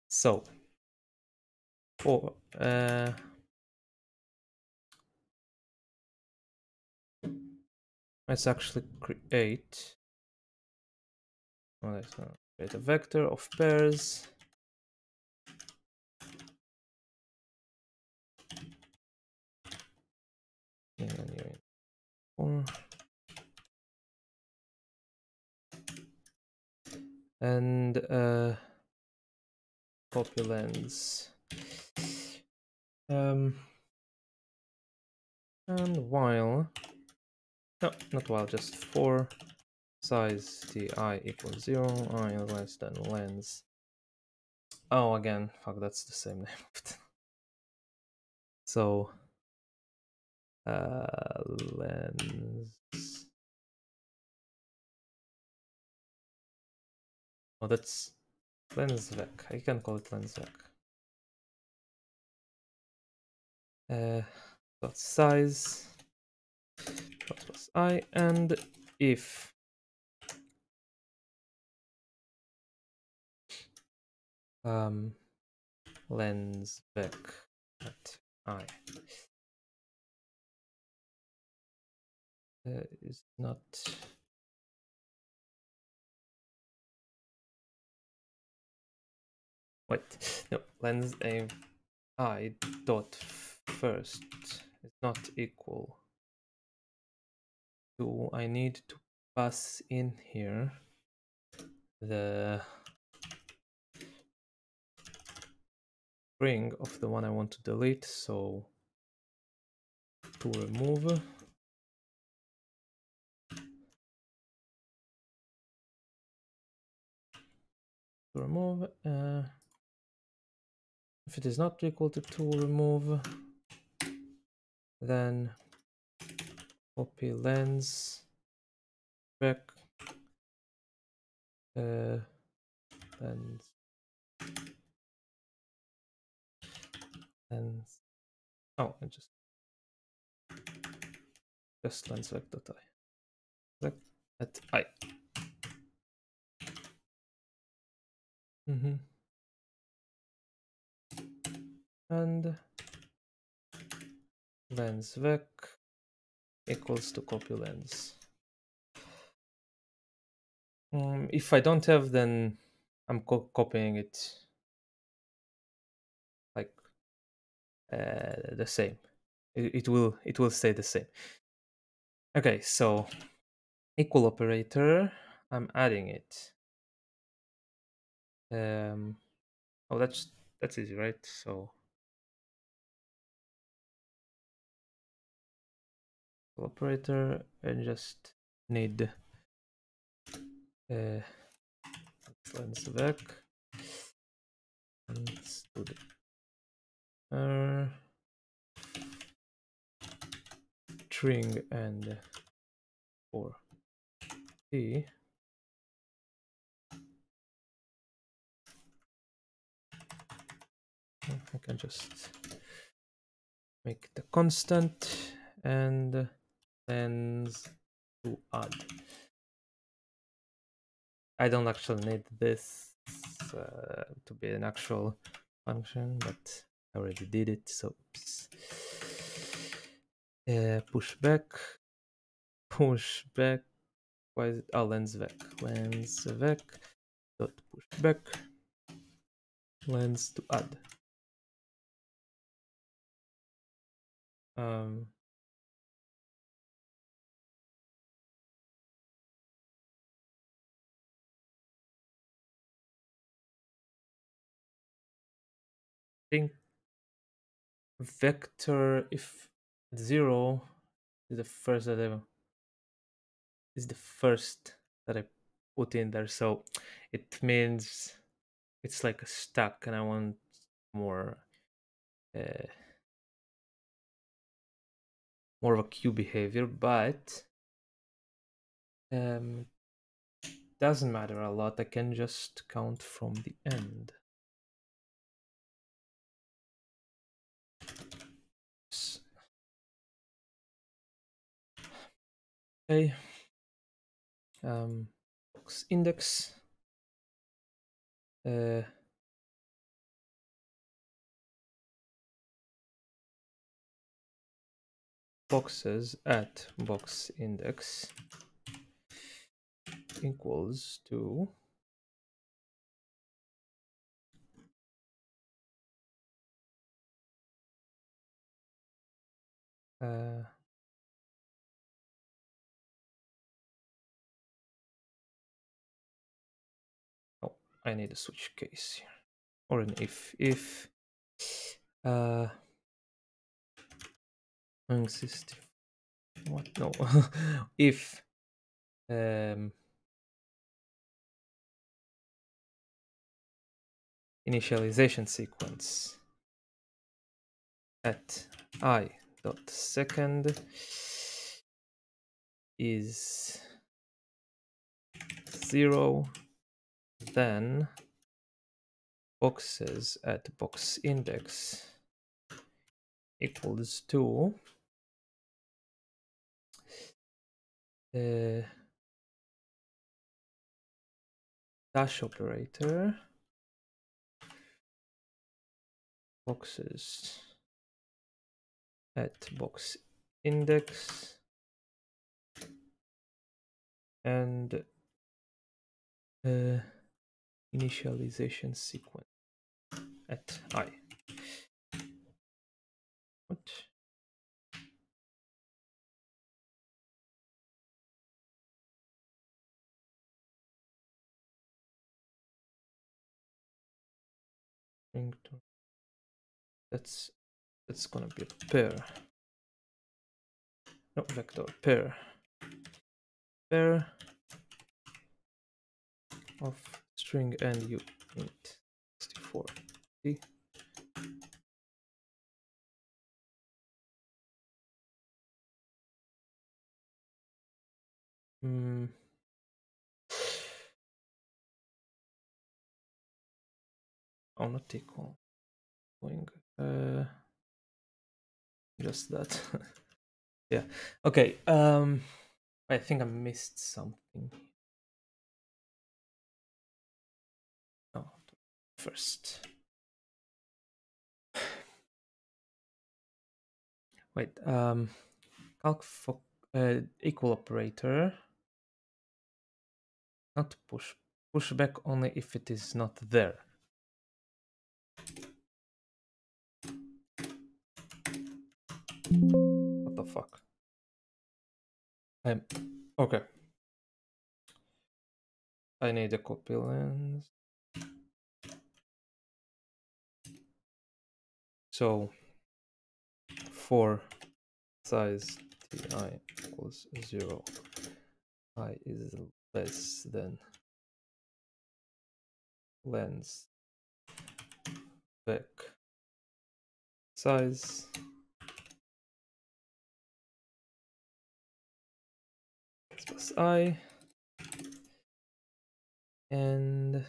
So, for let's actually create. Let's create a vector of pairs. And copy lens. And while, no, not while, just for size ti equals 0, I less than lens. Oh, again, fuck, that's the same name of it. So, lens. Oh, that's lens vec. I can call it lens vec. Dot size plus I, and if lens vec at I is not wait, no, lens I dot first is not equal to, I need to pass in here the string of the one I want to delete. So to remove, if it is not equal to remove, then copy lens back lens lens. Oh, I just lens vec dot I vec at I. And lens vec equals to copy lens. If I don't have, then I'm copying it like the same. It will stay the same. Okay, so equal operator. I'm adding it. Oh, that's easy, right? So operator, I just need lens back and to the string and for t. I can just make it a constant and lens to add. I don't actually need this to be an actual function, but I already did it, so oops. Push back. Why is it? Oh, lens vec dot push back lens to add. Think vector if 0 is the first that I put in there, so it means it's like a stack, and I want more more of a queue behavior, but doesn't matter a lot. I can just count from the end. Okay. Box index. Boxes at box index equals to oh, I need a switch case here, or an if insist what no if initialization sequence at I dot second is 0, then boxes at box index equals to dash operator boxes at box index and initialization sequence at I. What? That's gonna be a pair. No, vector pair of string and unit 64. See? Oh, not equal. Going just that. Yeah. Okay. I think I missed something. Oh, first. Wait. Calc for equal operator. Not push back only if it is not there. What the fuck? Okay. I need a copy lens. So for size ti equals 0, I is less than lens back size plus I, and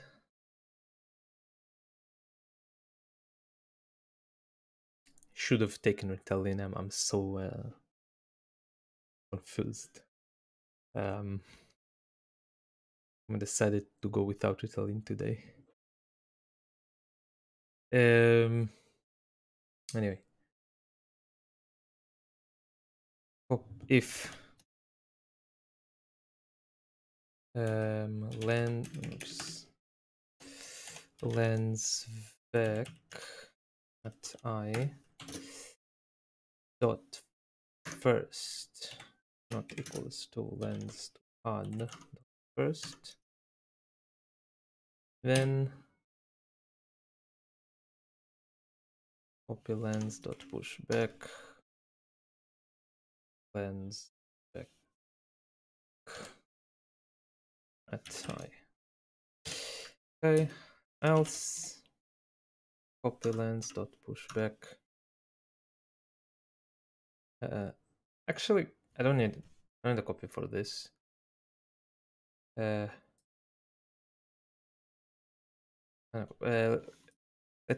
should have taken Ritalin. I'm so confused. I decided to go without Ritalin today. Anyway, if lens vec at I dot first not equals to lens to add dot first, then copy lens dot push back lens back at I. Okay, else copy lens dot push back. Actually, I don't need a copy for this. Let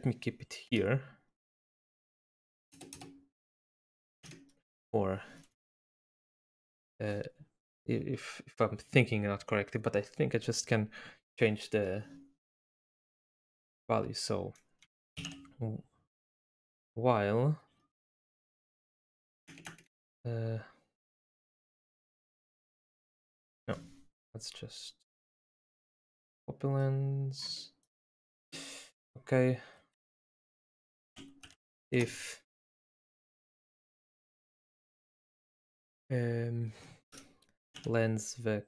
me keep it here or if I'm thinking not correctly, but I think I just can change the value. So while no, let's just copy lens. Okay, if lens vec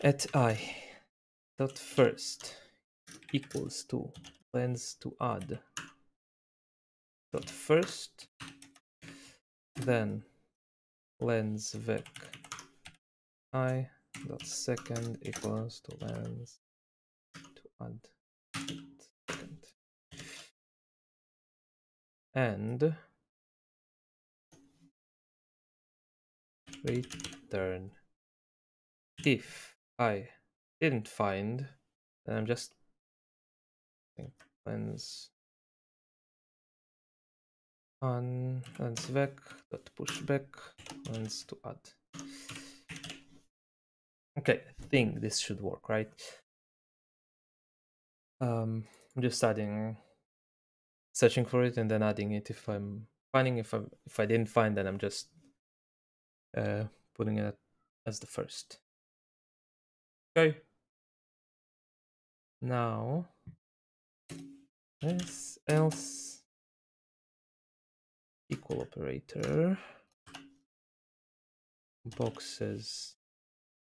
at I dot first equals to lens to add dot first, then lens vec I dot second equals to lens to add second, and return if I didn't find, then I'm just lens on lens vec dot push back lens to add. Okay, I think this should work, right? I'm just searching for it and then adding it if I'm finding. If I didn't find, then I'm just putting it as the first. Okay. Now this else equal operator boxes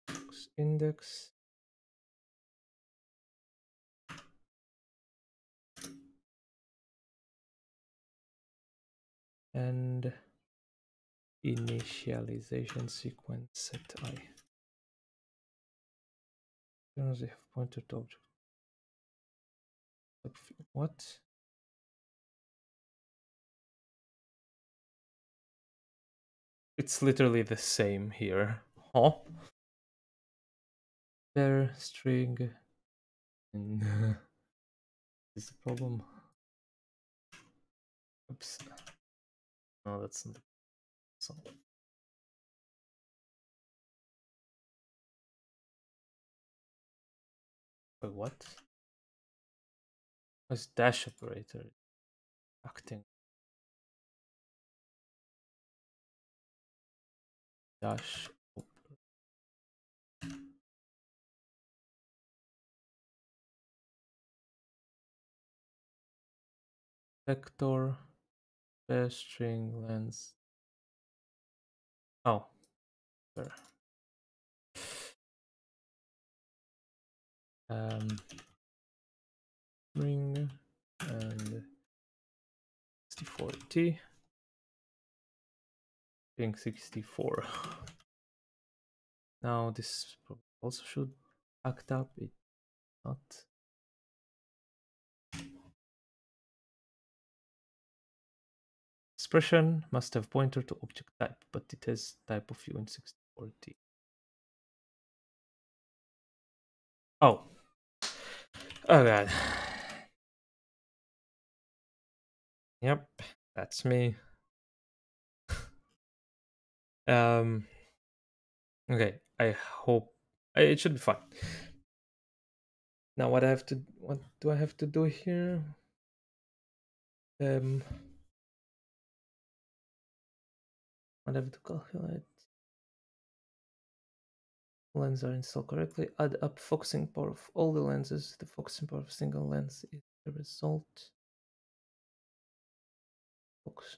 box index and initialization sequence set I. They have pointer to object. What? It's literally the same here. Huh? There string and is the problem. Oops. No, that's not the song. Wait, what? What's dash operator acting? Dash vector string lens. Oh, there. Ring and 64T. Ping 64. Now this also should act up. It not. Expression must have pointer to object type, but it has type of view in 64T. Oh. Oh god. Yep, that's me. Okay, I hope it should be fine. Now what do I have to do here? What I have to calculate? Lenses are installed correctly. Add up focusing power of all the lenses. The focusing power of a single lens is the result. Focus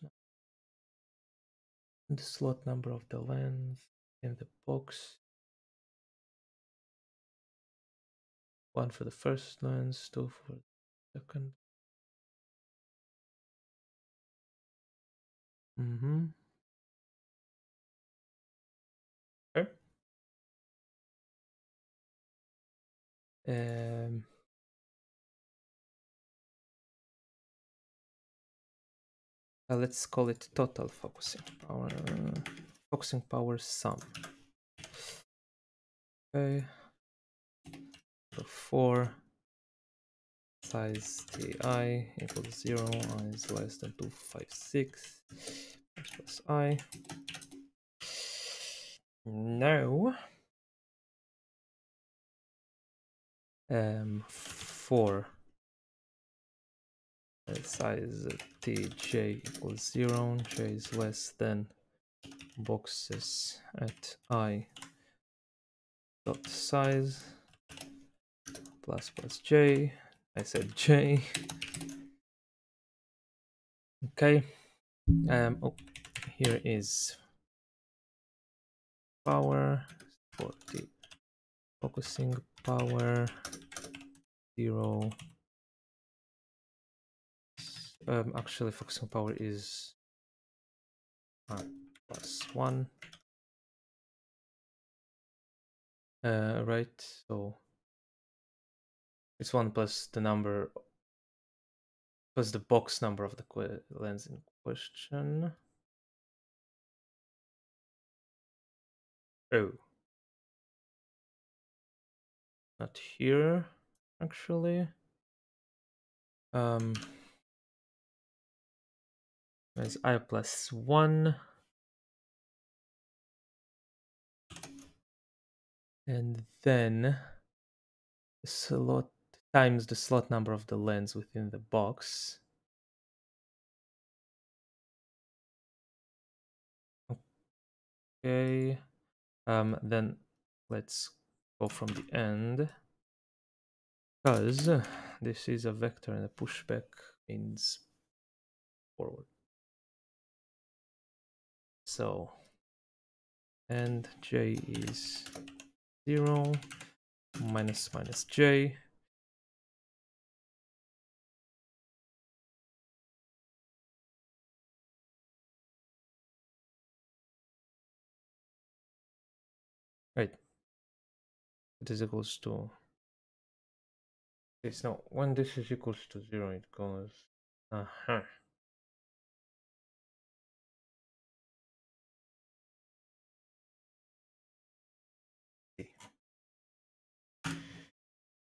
and the slot number of the lens in the box. 1 for the first lens, 2 for the second. Okay. Let's call it total focusing power. Focusing power sum. Okay. So 4 size ti equals 0, I is less than 256 plus I. Now 4 size tj equals 0, j is less than boxes at I dot size plus j. I said j. Okay. Oh, here is power 40 focusing power 0. Actually focusing power is plus 1. Right, so it's 1 plus the number plus the box number of the lens in question. Oh, not here actually. There's I plus 1. And then the slot times the slot number of the lens within the box. Okay. Then let's go from the end. Because this is a vector and a pushback means forward. So, and j is 0 minus j. Right. It is equals to. Okay, so when this is equals to 0, it goes.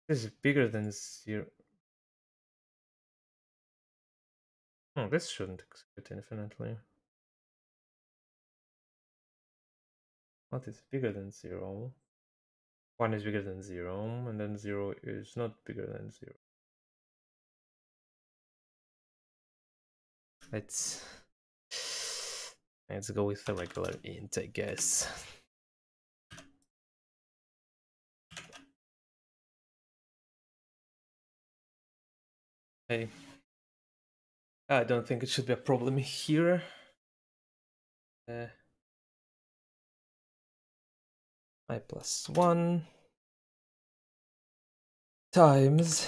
This is bigger than 0. Oh, this shouldn't execute infinitely. What is bigger than 0? 1 is bigger than 0, and then 0 is not bigger than 0. Let's go with the regular int, I guess. Okay. I don't think it should be a problem here. I plus 1. times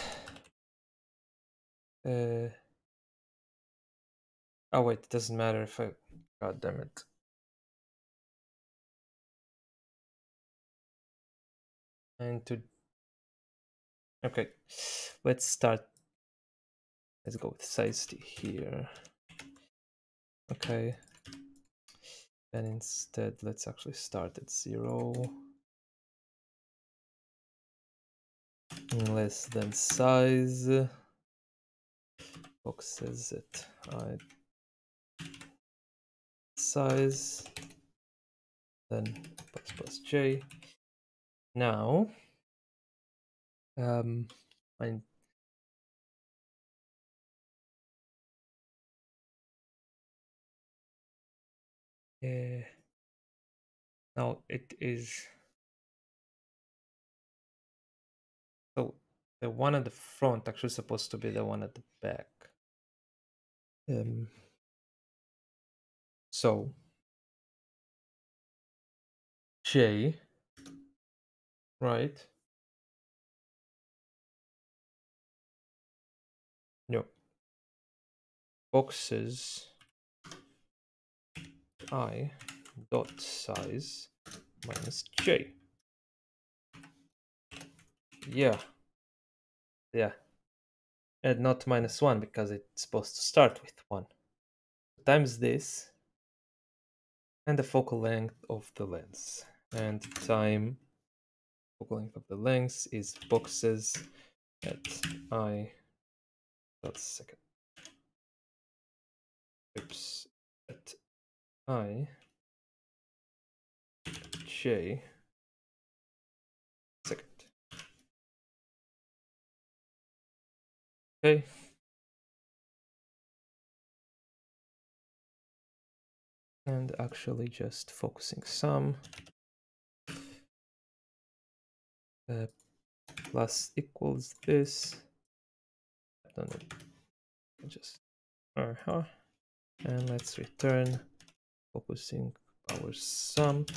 oh wait, it doesn't matter if I, god damn it. And to okay, let's start. Let's go with size t here. Okay, and instead let's actually start at 0 less than size boxes at I size, then box plus j. Now I now it is so the one at the front actually supposed to be the one at the back. So j, right? No, boxes I dot size minus j. Yeah, and not minus 1 because it's supposed to start with 1 times this and the focal length of the lens, and time focal length of the lens is boxes at I dot second oops at I j second. Okay, and actually just focusing sum plus equals this. No, just and let's return focusing power sum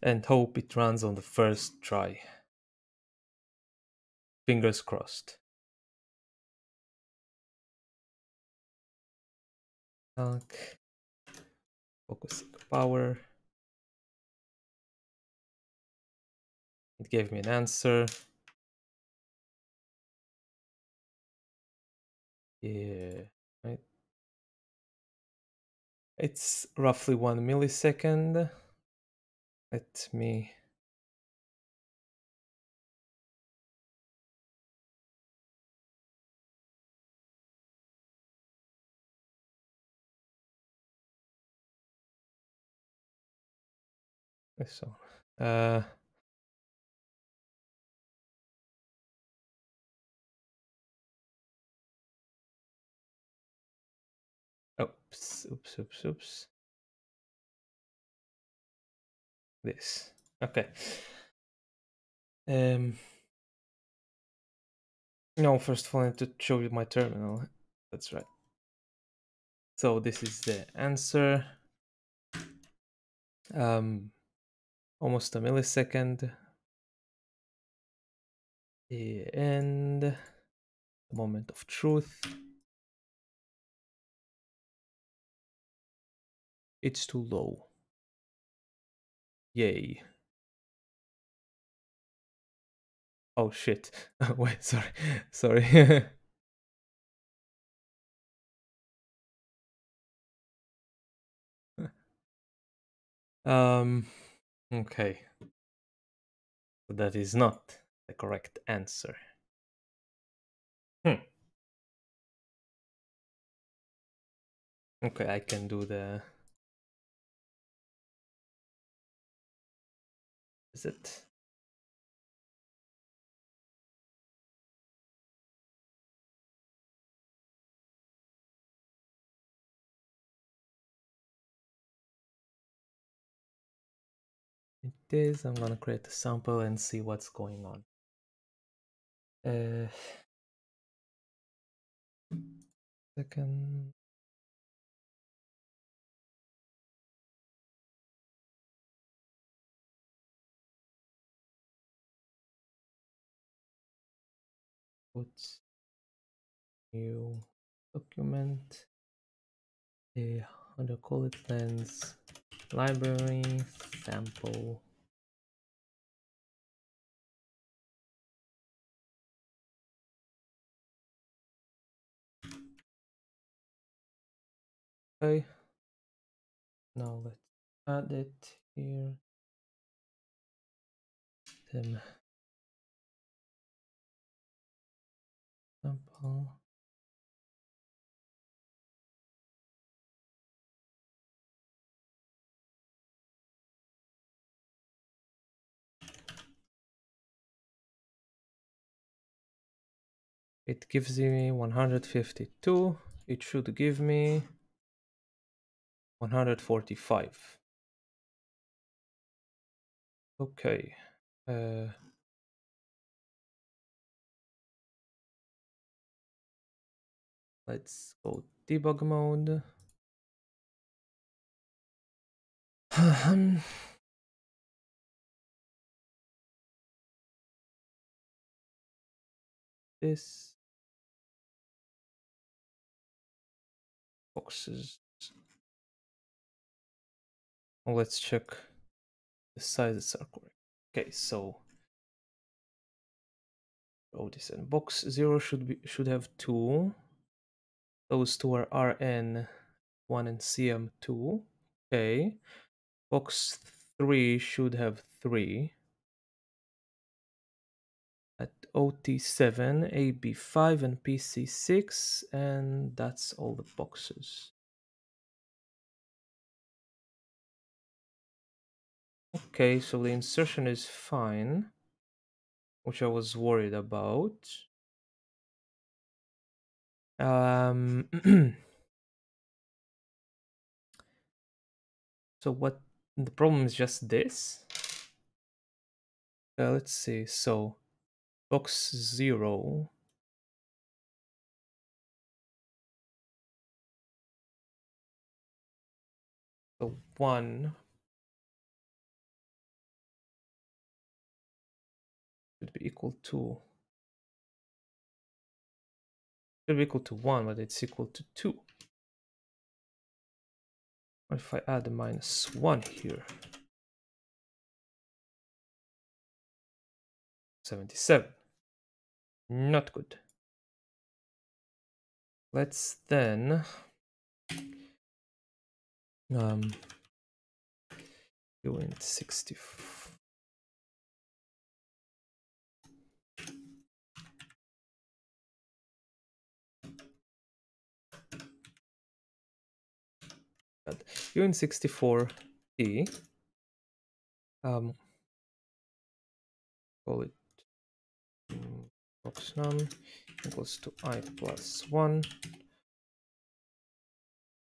and hope it runs on the first try. Fingers crossed. Focusing power. It gave me an answer. Yeah, right. It's roughly 1 millisecond. Let me so oops. This. Okay. No, first of all I need to show you my terminal. That's right. So this is the answer. Almost a millisecond. And the moment of truth. It's too low. Yay. Oh shit. Wait, sorry. Okay. That is not the correct answer. Okay, I can do the... Is it? It is. I'm gonna create a sample and see what's going on. Second. Put new document. How do I call it? Lens library sample. Okay. Now let's add it here. Then sample. It gives me 152. It should give me 145. Okay. Let's go debug mode. This boxes. Well, let's check the sizes are correct. Okay, so this and box 0 should have 2. Those two are RN1 and CM2. Okay. Box 3 should have 3. At OT7, AB5, and PC6, and that's all the boxes. Okay, so the insertion is fine, which I was worried about. So what the problem is just this. Let's see. So box 0. So 1 should be equal to 1, but it's equal to 2. What if I add a -1 here? 77. Not good. Let's then do int 64. Uint 64t. Call it box num equals to I plus 1.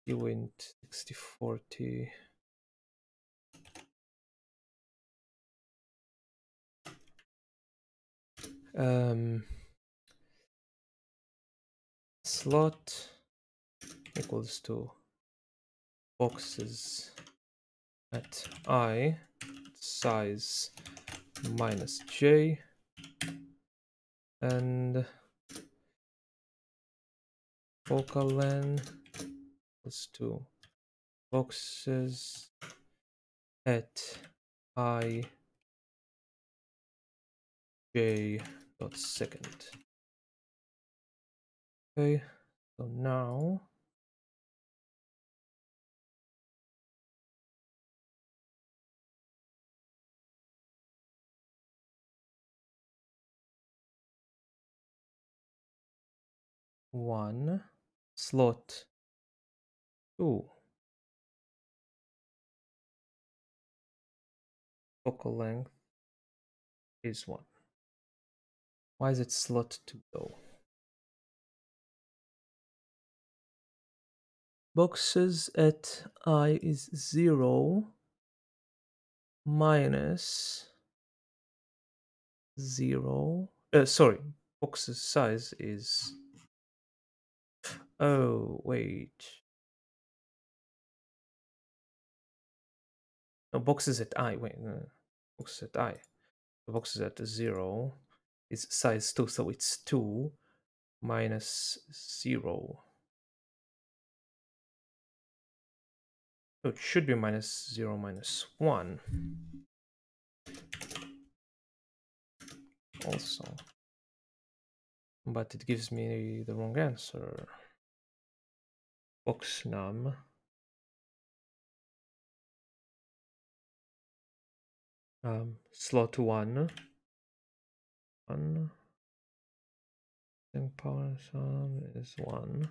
Uint 64t. Slot equals to boxes at I size -j, and focal length equals to boxes at I j dot second. Okay, so now one slot 2 focal length is 1. Why is it slot 2 though? Boxes at I is 0 minus 0. Sorry, boxes size is. Oh, wait. No, boxes at I. Wait, no. Boxes at I. The boxes at 0 is size 2, so it's 2 minus 0. So it should be minus 0 minus 1 also. But it gives me the wrong answer. Boxnum. Slot 1. 1. And power sum is 1.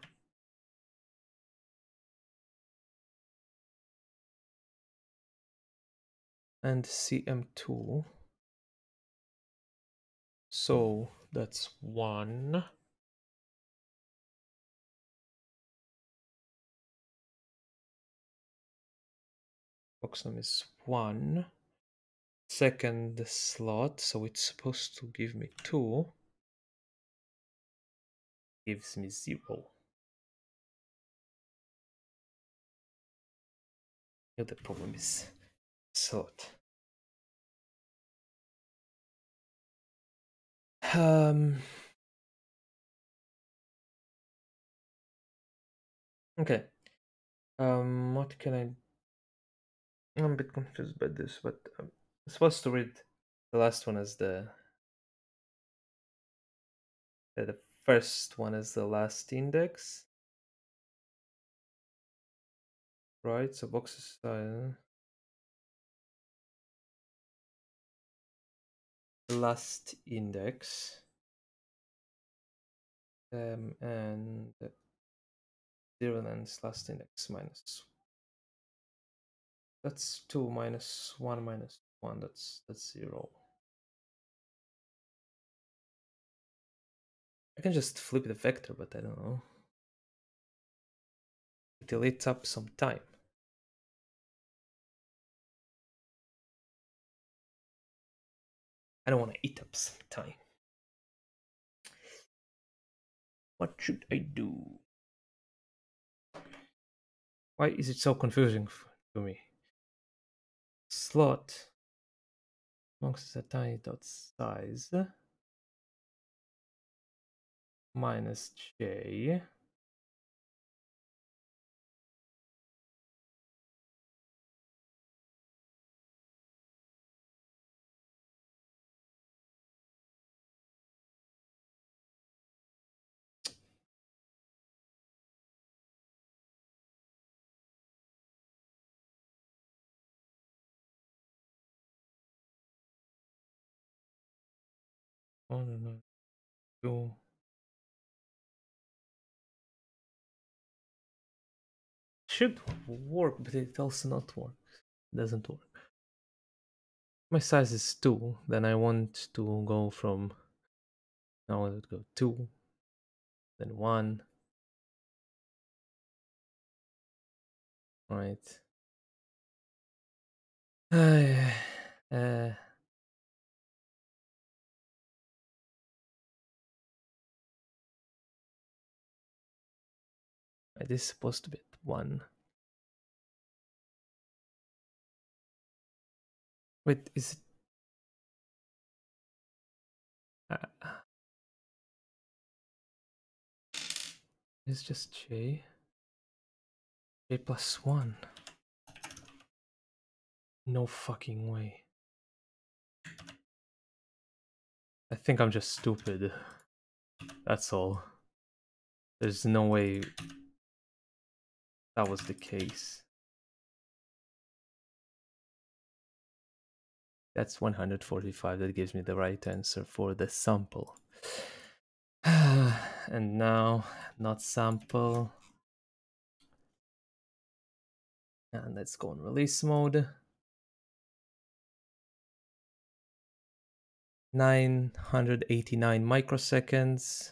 And CM2. So that's 1. Boxnum is 1. Second slot, so it's supposed to give me 2. Gives me 0. Yeah, the problem is slot. Okay. What can I'm a bit confused by this, but I'm supposed to read the last one as the first one as the last index, right? So boxes the last index, and the 0 and last index minus. That's 2 minus 1 minus 1. That's 0. I can just flip the vector, but I don't know. It'll eat up some time. I don't want to eat up some time. What should I do? Why is it so confusing to me? Slot amongst the tiny dot size minus j I don't know. 2 should work, but it also not work. It doesn't work. My size is 2, then I want to go from, now I would go 2, then 1, right? It is supposed to be at 1. Wait, is it? It's just j. J plus 1. No fucking way. I think I'm just stupid. That's all. There's no way that was the case. That's 145. That gives me the right answer for the sample. And now, not sample. And let's go on release mode. 989 microseconds.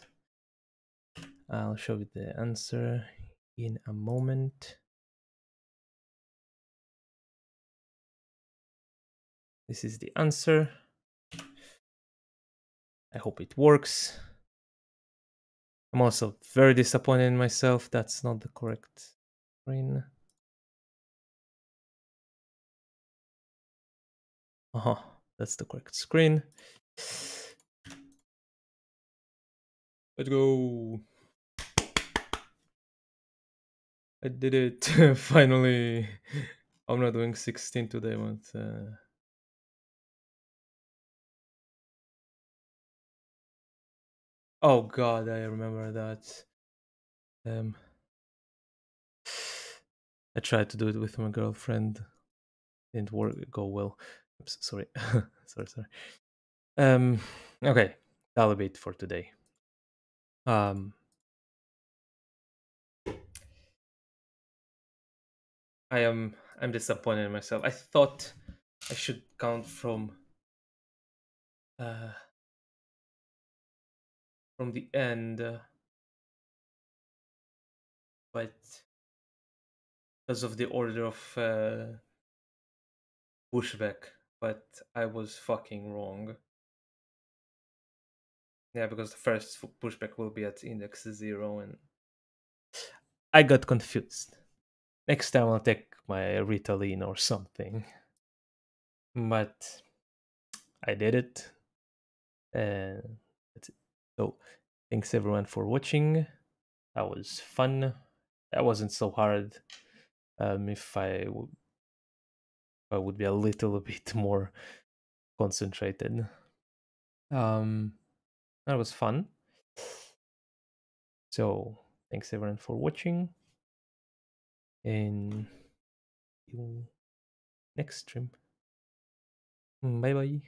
I'll show you the answer in a moment. This is the answer. I hope it works. I'm also very disappointed in myself. That's not the correct screen. That's the correct screen. Let's go. I did it. Finally. I'm not doing 16 today, but oh god, I remember that. Um I tried to do it with my girlfriend. Didn't go well. Oops, sorry. Sorry. Okay. That'll be it for today. Um I'm disappointed in myself. I thought I should count uh from the end, but because of the order of pushback, but I was fucking wrong. Yeah, because the first pushback will be at index 0 and I got confused. Next time I'll take my Ritalin or something. But I did it. And that's it. So thanks everyone for watching. That was fun. That wasn't so hard. If I would be a little bit more concentrated. Um, that was fun. So thanks everyone for watching, and see you next stream. Bye bye.